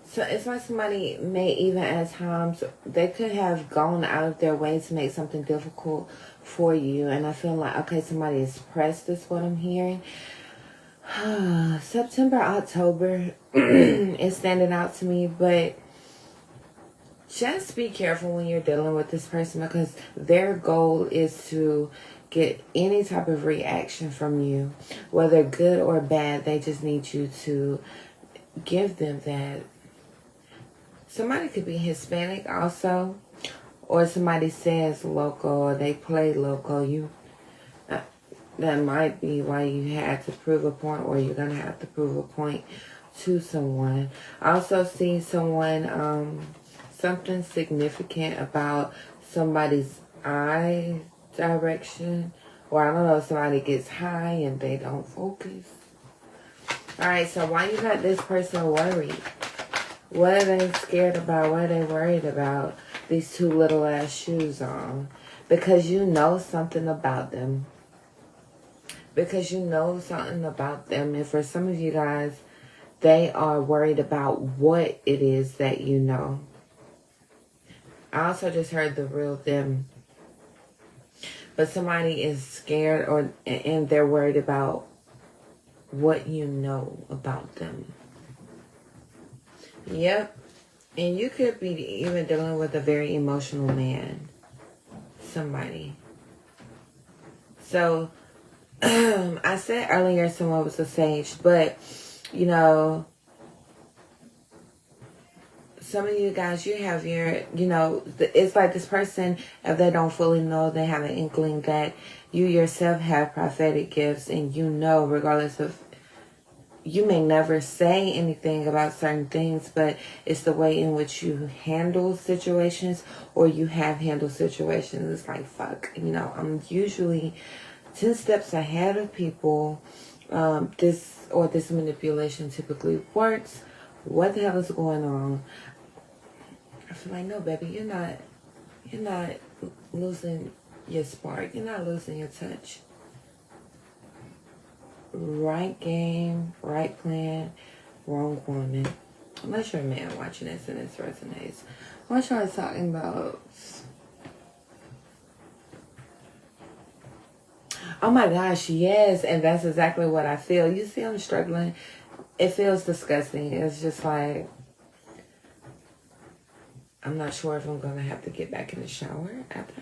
So it's like somebody may even at times, they could have gone out of their way to make something difficult for you. And I feel like, okay, somebody is pressed is what I'm hearing. September, October is standing out to me. But just be careful when you're dealing with this person, because their goal is to get any type of reaction from you. Whether good or bad, they just need you to give them that. Somebody could be Hispanic also, or somebody says local, or they play local. That might be why you had to prove a point, or you're going to have to prove a point to someone. I also see someone, something significant about somebody's eye direction, or I don't know, somebody gets high and they don't focus. Alright, so why you got this person worried? What are they scared about? What are they worried about? These two little ass shoes on. Because you know something about them. Because you know something about them. And for some of you guys, they are worried about what it is that you know. I also just heard the real them. But somebody is scared, and they're worried about what you know about them. Yep. And you could be even dealing with a very emotional man. Somebody. So, I said earlier someone was a sage, but, you know, some of you guys, you have your, it's like this person, if they don't fully know, they have an inkling that you yourself have prophetic gifts, and you know, regardless of, you may never say anything about certain things, but it's the way in which you handle situations, or you have handled situations. It's like, fuck, I'm usually 10 steps ahead of people. This manipulation typically works. What the hell is going on? I feel like, no, baby, you're not losing your spark. You're not losing your touch. Right game, right plan, wrong woman. Unless you're a man watching this and this resonates. What y'all talking about? Oh my gosh, yes. And that's exactly what I feel. You see, I'm struggling. It feels disgusting. It's just like, I'm not sure if I'm going to have to get back in the shower after.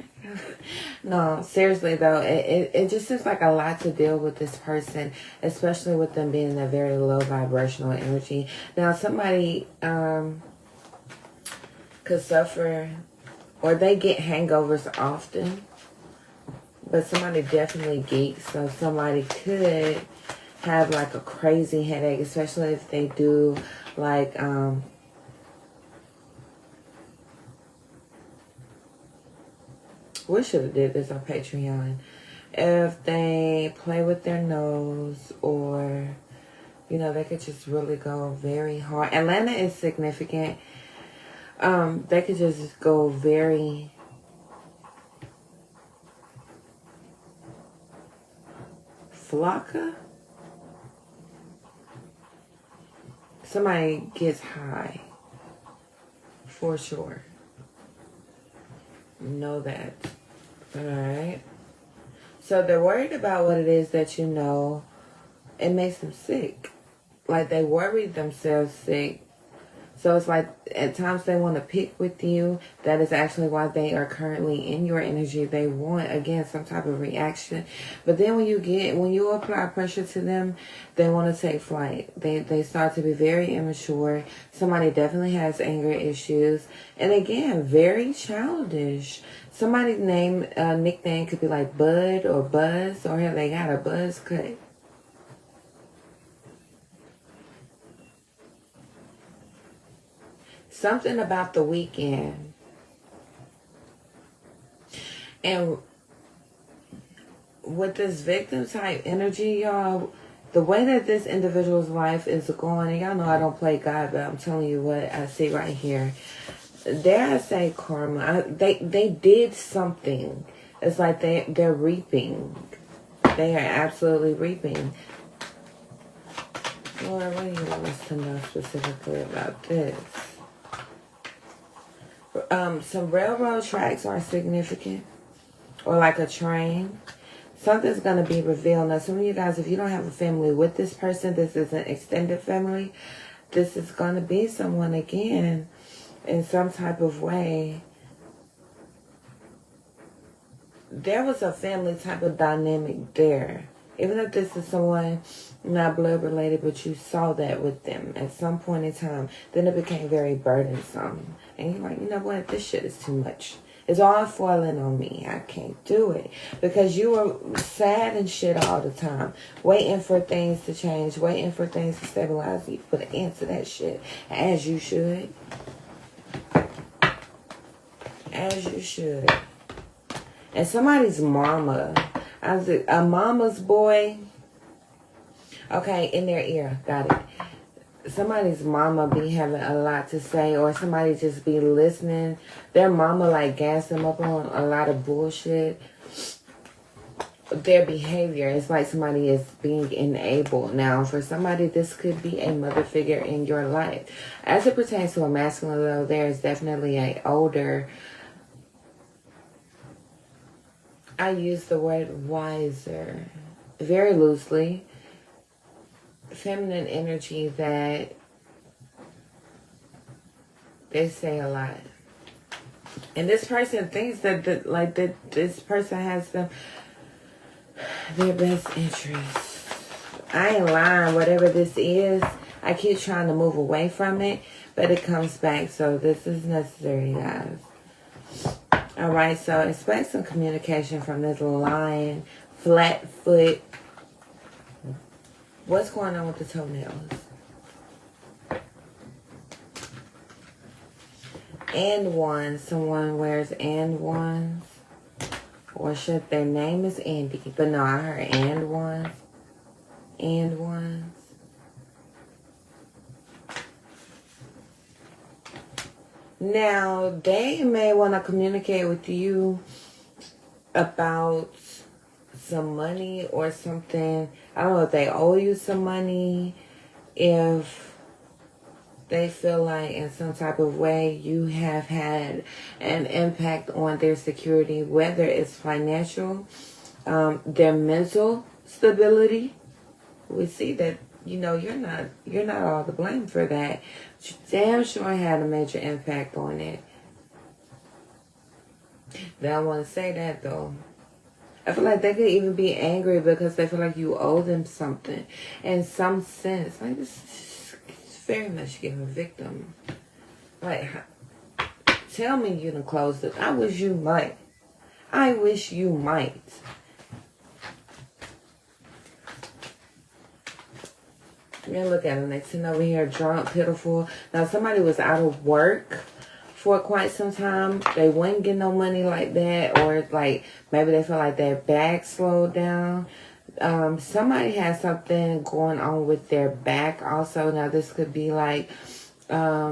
No, seriously though, it just seems like a lot to deal with this person, especially with them being in a very low vibrational energy. Now, somebody could suffer, or they get hangovers often, but somebody definitely geeks, so somebody could have like a crazy headache, especially if they do like we should have did this on Patreon. If they play with their nose, or they could just really go very hard. Atlanta is significant. They could just go very flocka. Somebody gets high for sure. Know that. Alright. So they're worried about what it is that you know. It makes them sick. Like they worry themselves sick. So it's like at times they want to pick with you. That is actually why they are currently in your energy. They want, again, some type of reaction. But then when you apply pressure to them, they want to take flight. They start to be very immature. Somebody definitely has anger issues. And again, very childish. Somebody's nickname could be like Bud or Buzz, or they got a buzz cut. Something about the weekend. And with this victim type energy, y'all, the way that this individual's life is going, and y'all know I don't play God, but I'm telling you what I see right here. Dare I say karma? They did something. It's like they're reaping. They are absolutely reaping. Lord, what do you want us to know specifically about this? Some railroad tracks are significant, or like a train. Something's going to be revealed. Now, some of you guys, if you don't have a family with this person, this is an extended family. This is going to be someone, again, in some type of way. There was a family type of dynamic there. Even if this is someone not blood related, but you saw that with them at some point in time, then it became very burdensome. And you're like, you know what, this shit is too much. It's all falling on me. I can't do it. Because you were sad and shit all the time. Waiting for things to change. Waiting for things to stabilize. You put an end to that shit. As you should. As you should. And somebody's mama. A mama's boy. Okay, in their ear. Got it. Somebody's mama be having a lot to say, or somebody just be listening. Their mama like gas them up on a lot of bullshit. Their behavior, it's like somebody is being enabled. Now, for somebody, this could be a mother figure in your life. As it pertains to a masculine, though, there is definitely a older. I use the word wiser very loosely. Feminine energy that they say a lot. And this person thinks that this person has their best interest. I ain't lying. Whatever this is, I keep trying to move away from it, but it comes back. So this is necessary, guys. Alright, so expect some communication from this lion, flat foot. What's going on with the toenails? And ones. Someone wears and ones. Or should their name is Andy. But no, I heard and ones. And ones. Now, they may want to communicate with you about some money or something. I don't know if they owe you some money. If they feel like in some type of way you have had an impact on their security, whether it's financial, their mental stability. We see that, you know, you're not all to blame for that. But you damn sure had a major impact on it. They don't want to say that though. I feel like they could even be angry because they feel like you owe them something. In some sense. Like, this is very much giving a victim. Like, tell me you done closed it. I wish you might. I wish you might. Man, look at him. They sitting over here drunk, pitiful. Now, somebody was out of work for quite some time. They wouldn't get no money like that, or like maybe they feel like their back slowed down. Somebody has something going on with their back also. Now this could be like I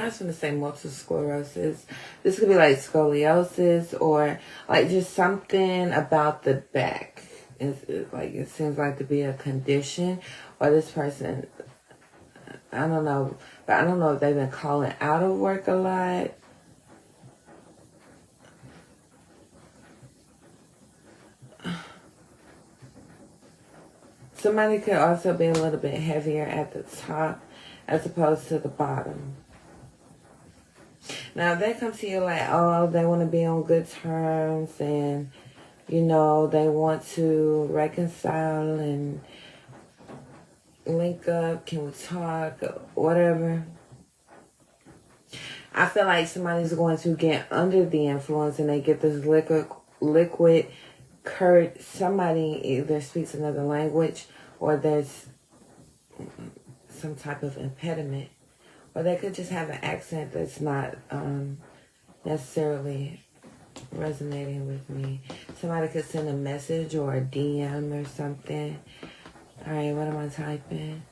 was going to say multiple sclerosis. This could be like scoliosis, or like just something about the back. It seems like to be a condition, or this person, I don't know, but I don't know if they've been calling out of work a lot. Somebody could also be a little bit heavier at the top. as opposed to the bottom. Now, if they come to you like, oh, they want to be on good terms and, you know, they want to reconcile and link up, can we talk, whatever. I feel like somebody's going to get under the influence and they get this liquid curd. Somebody either speaks another language or there's some type of impediment. Or they could just have an accent that's not necessarily resonating with me. Somebody could send a message or a DM or something. Alright, what am I typing?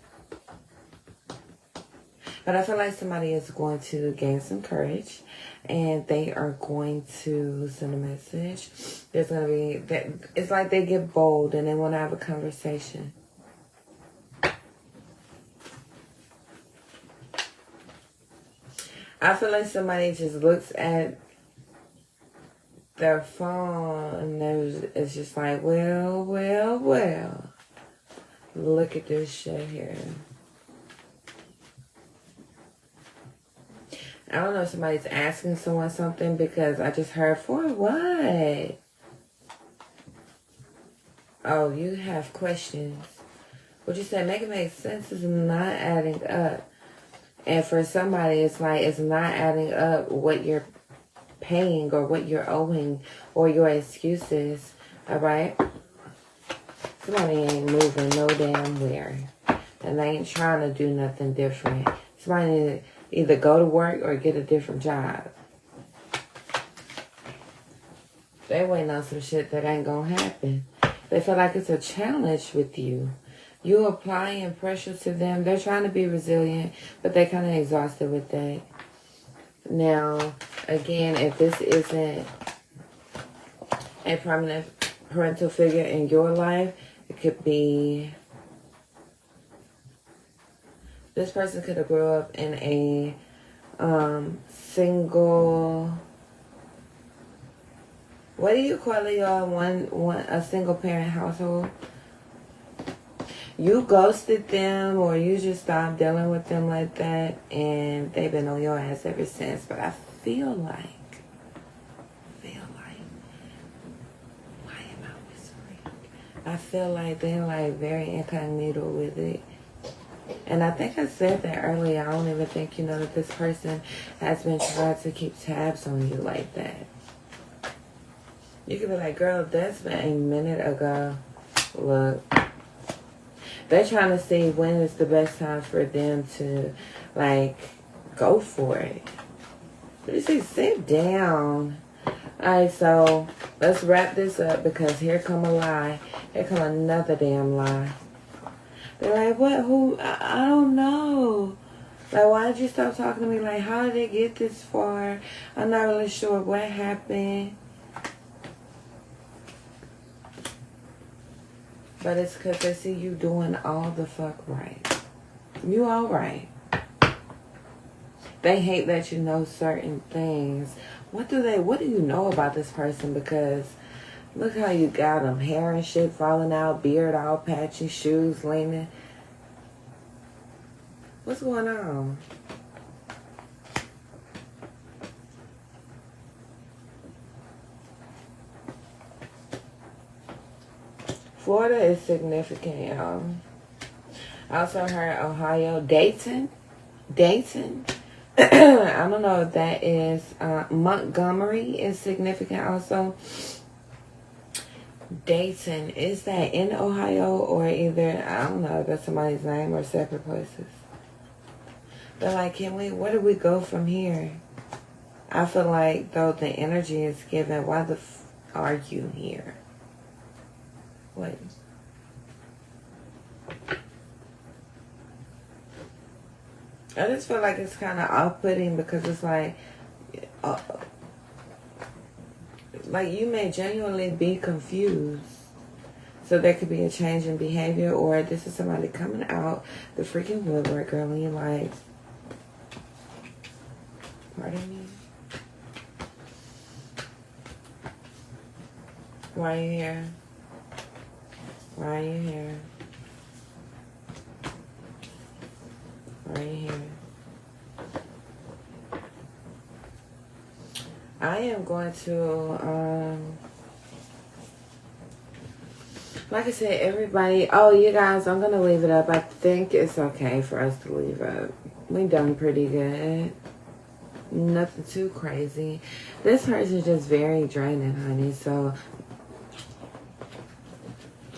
But I feel like somebody is going to gain some courage and they are going to send a message. There's going to be, it's like they get bold and they want to have a conversation. I feel like somebody just looks at their phone and it's just like, well, look at this shit here. I don't know if somebody's asking someone something because I just heard, for what? Oh, you have questions. What you said, make it make sense, is not adding up. And for somebody, it's like, it's not adding up what you're paying or what you're owing or your excuses. All right? Somebody ain't moving no damn where. And they ain't trying to do nothing different. Somebody need to either go to work or get a different job. They waiting on some shit that ain't gonna happen. They feel like it's a challenge with you. You applying pressure to them. They're trying to be resilient, but they're kind of exhausted with that. Now, again, if this isn't a prominent parental figure in your life, it could be, this person could have grew up in a single, what do you call it, y'all? A single parent household. You ghosted them or you just stopped dealing with them like that and they've been on your ass ever since. But I feel like, why am I whispering? I feel like they're like very incognito with it. And I think I said that earlier. I don't even think you know that this person has been trying to keep tabs on you like that. You could be like, girl, that's been a minute ago. Look. They're trying to see when is the best time for them to, like, go for it. What do you say? Sit down. Alright, so let's wrap this up because here come a lie. Here come another damn lie. They're like, what? Who? I don't know. Like, why did you stop talking to me? Like, how did it get this far? I'm not really sure what happened. But it's because they see you doing all the fuck right. You all right. They hate that you know certain things. What do you know about this person? Because look how you got them. Hair and shit falling out, beard all patchy, shoes leaning. What's going on? Florida is significant, y'all. I also heard Ohio. Dayton. I don't know if that is. Montgomery is significant also. Dayton. Is that in Ohio or either, I don't know if that's somebody's name or separate places. They're like, where do we go from here? I feel like, though, the energy is given. Why the are you here? What? I just feel like it's kind of off-putting because it's like you may genuinely be confused. So there could be a change in behavior, or this is somebody coming out the freaking woodwork, girl, and you're like, pardon me? Why are you here? Why are you here? right here. I am going to, like I said, everybody, oh, you guys, I'm going to leave it up. I think it's okay for us to leave up. We done pretty good. Nothing too crazy. This person is just very draining, honey. So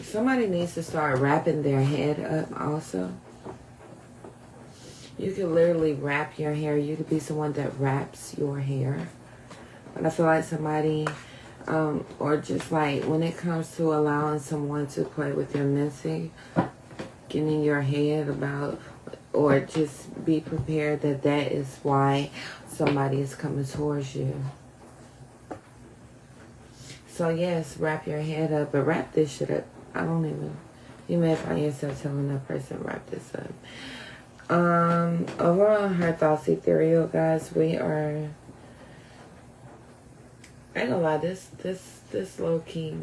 somebody needs to start wrapping their head up also. You can literally wrap your hair. You could be someone that wraps your hair. But I feel like somebody, or just like when it comes to allowing someone to play with your mental, getting in your head about, or just be prepared that that is why somebody is coming towards you. So yes, wrap your head up, but wrap this shit up. You may find yourself telling that person, wrap this up. Overall, her thoughts ethereal, guys. We are, I ain't gonna lie, this low key,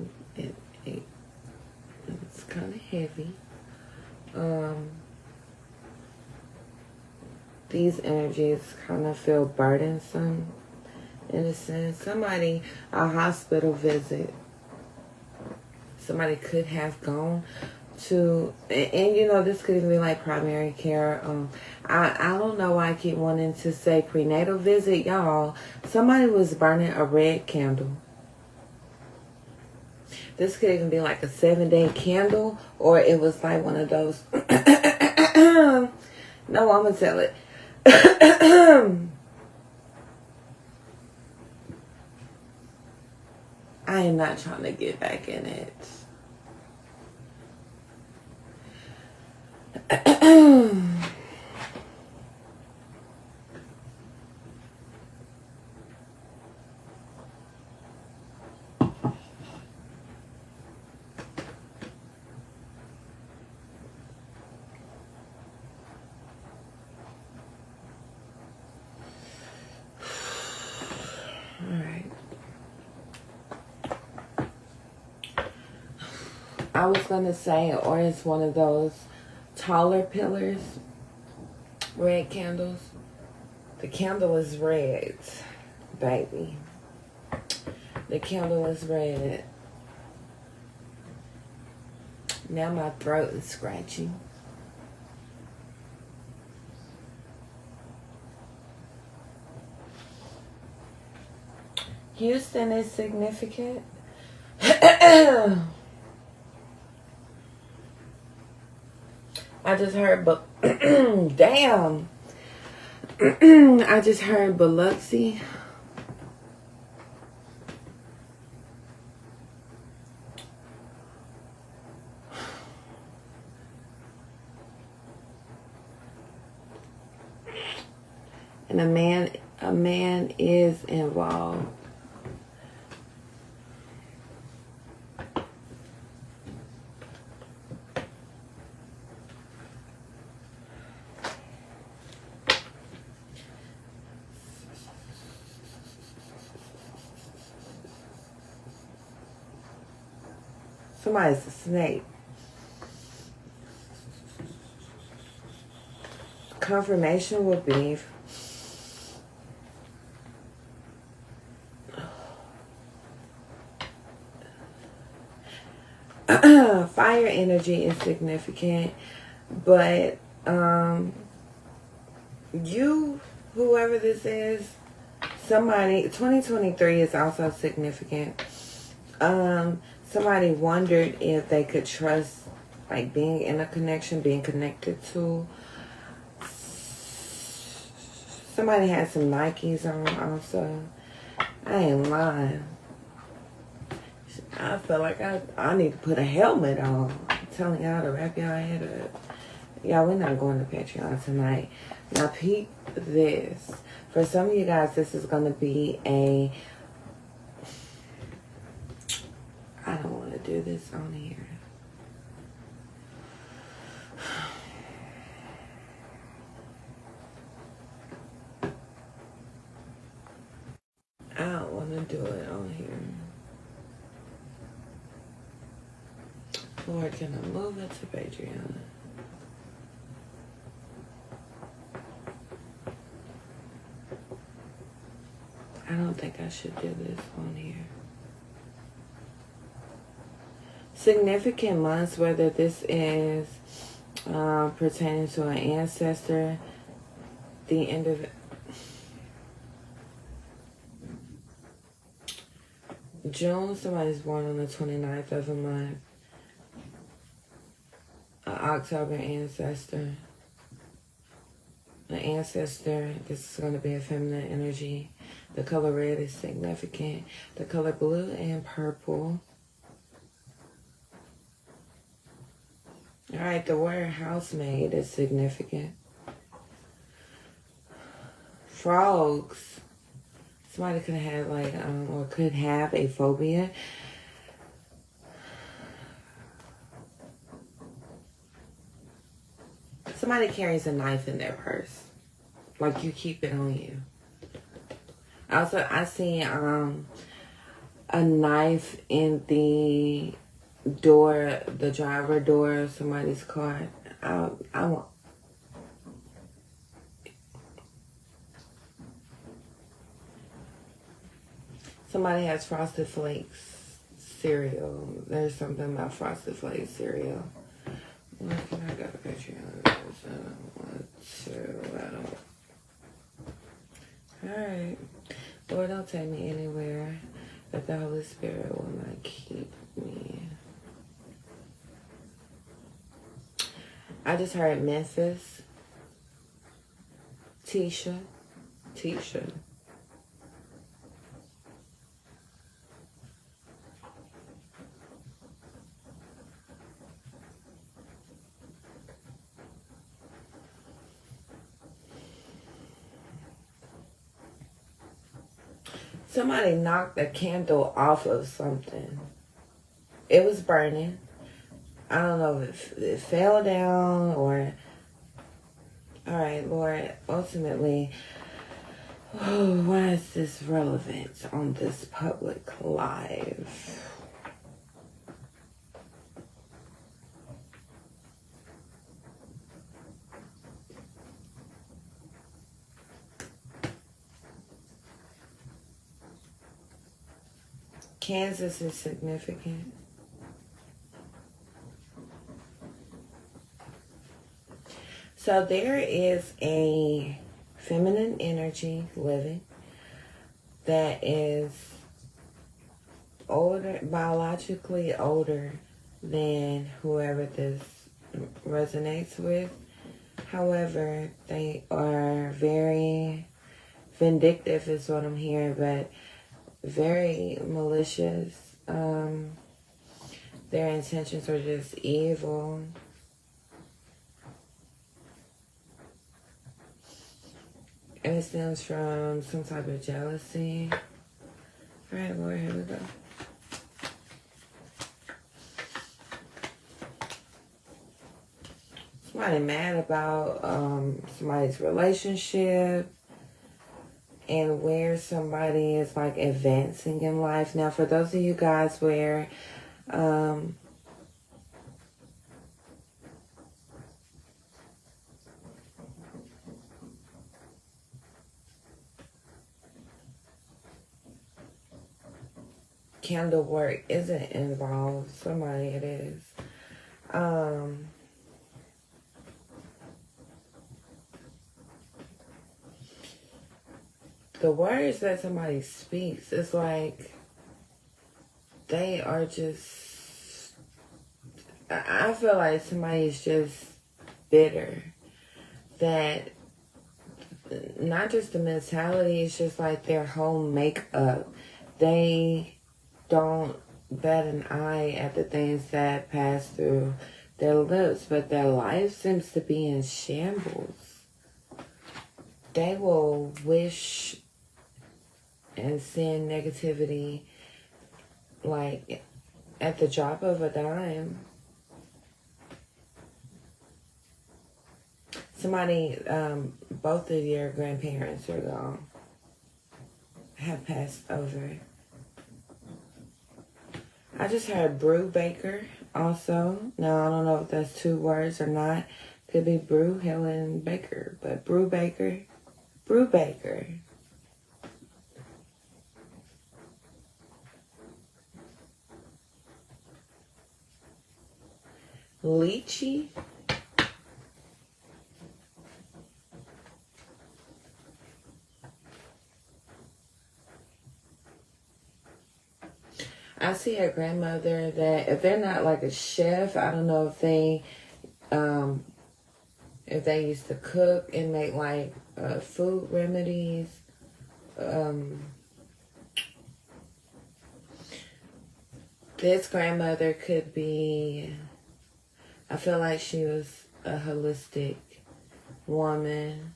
it's kind of heavy. These energies kind of feel burdensome in a sense. Somebody, a hospital visit, somebody could have gone to, and you know, this could even be like primary care. I don't know why I keep wanting to say prenatal visit. Y'all, somebody was burning a red candle. This could even be like a 7-day candle, or it was like one of those. No, I'm gonna tell it. I am not trying to get back in it. I was going to say, or it's one of those taller pillars, red candles. The candle is red, baby. The candle is red. Now my throat is scratching. Houston is significant. I just heard, but damn. I just heard Biloxi. And a man is involved. Somebody's a snake. Confirmation would be fire energy is significant, but you, whoever this is, somebody, 2023 is also significant. Somebody wondered if they could trust, like being in a connection, being connected to. Somebody had some Nikes on also. I ain't lying. I feel like I need to put a helmet on. I'm telling y'all to wrap y'all head up. Y'all, we're not going to Patreon tonight. Now, peep this. For some of you guys, this is going to be a... I don't want to do this on here. I don't want to do it on here. Lord, can I move it to Patreon? don't think I should do this on here. Significant months, whether this is pertaining to an ancestor, the end of June, somebody's born on the 29th of a month. An October ancestor. An ancestor, this is going to be a feminine energy. The color red is significant. The color blue and purple. Alright, the word housemaid is significant. Frogs. Somebody could have like, or could have a phobia. Somebody carries a knife in their purse. Like you keep it on you. Also, I see a knife in the door, the driver door of somebody's car. I want. Somebody has Frosted Flakes cereal. There's something about Frosted Flakes cereal. Look, I got a picture of this. I don't want to. Alright. Lord, don't take me anywhere that the Holy Spirit will not keep me. I just heard Memphis. Tisha. Somebody knocked a candle off of something. It was burning. I don't know if it fell down or... Alright, Lord, ultimately, why is this relevant on this public live? Kansas is significant. So there is a feminine energy living that is older, biologically older than whoever this resonates with. However, they are very vindictive is what I'm hearing, but very malicious. Their intentions are just evil. And it stems from some type of jealousy. Alright, Lord, here we go. Somebody mad about somebody's relationship and where somebody is like advancing in life. Now, for those of you guys where candle work isn't involved, somebody it is. The words that somebody speaks, it's like they are just, I feel like somebody's just bitter. That not just the mentality, it's just like their whole makeup. They don't bat an eye at the things that pass through their lips, but their life seems to be in shambles. They will wish and send negativity like at the drop of a dime. Somebody, both of your grandparents are gone, have passed over. I just heard brew baker also. Now, I don't know if that's two words or not. Could be brew, Helen Baker, but brew baker. lychee. I see a grandmother that if they're not like a chef, I don't know if they used to cook and make like food remedies. This grandmother could be, I feel like she was a holistic woman.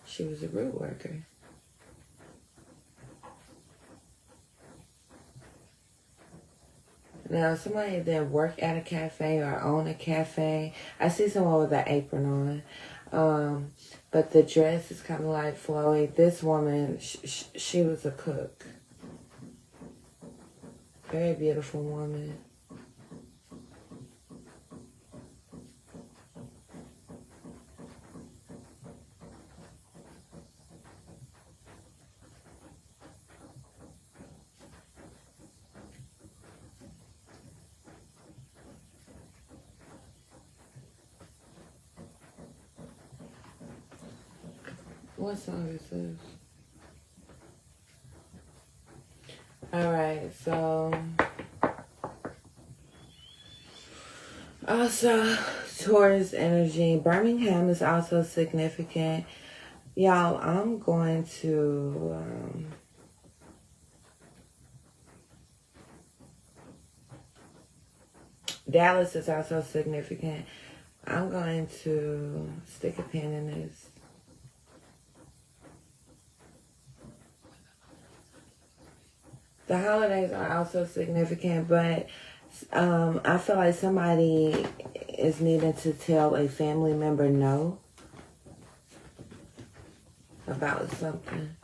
She was a root worker. Now, somebody that work at a cafe or own a cafe, I see someone with an apron on, but the dress is kind of like flowy. This woman, she was a cook. Very beautiful woman. What song is this? Alright, so also Taurus energy. Birmingham is also significant. Y'all, I'm going to Dallas is also significant. I'm going to stick a pin in this. The holidays are also significant, but I feel like somebody is needing to tell a family member no about something.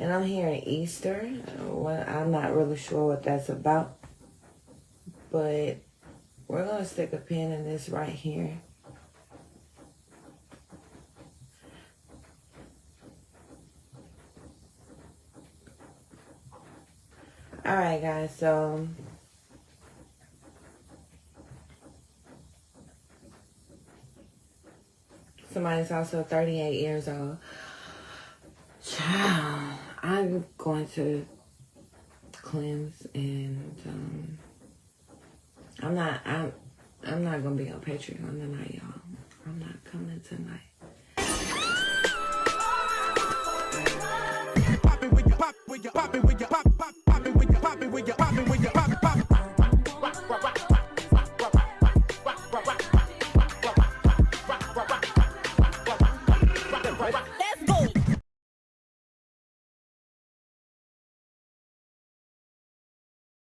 And I'm hearing Easter. Well, I'm not really sure what that's about, but we're going to stick a pin in this right here. Alright guys, so somebody's also 38 years old. Child, I'm going to cleanse and I'm not gonna be on Patreon tonight, y'all. I'm not coming tonight.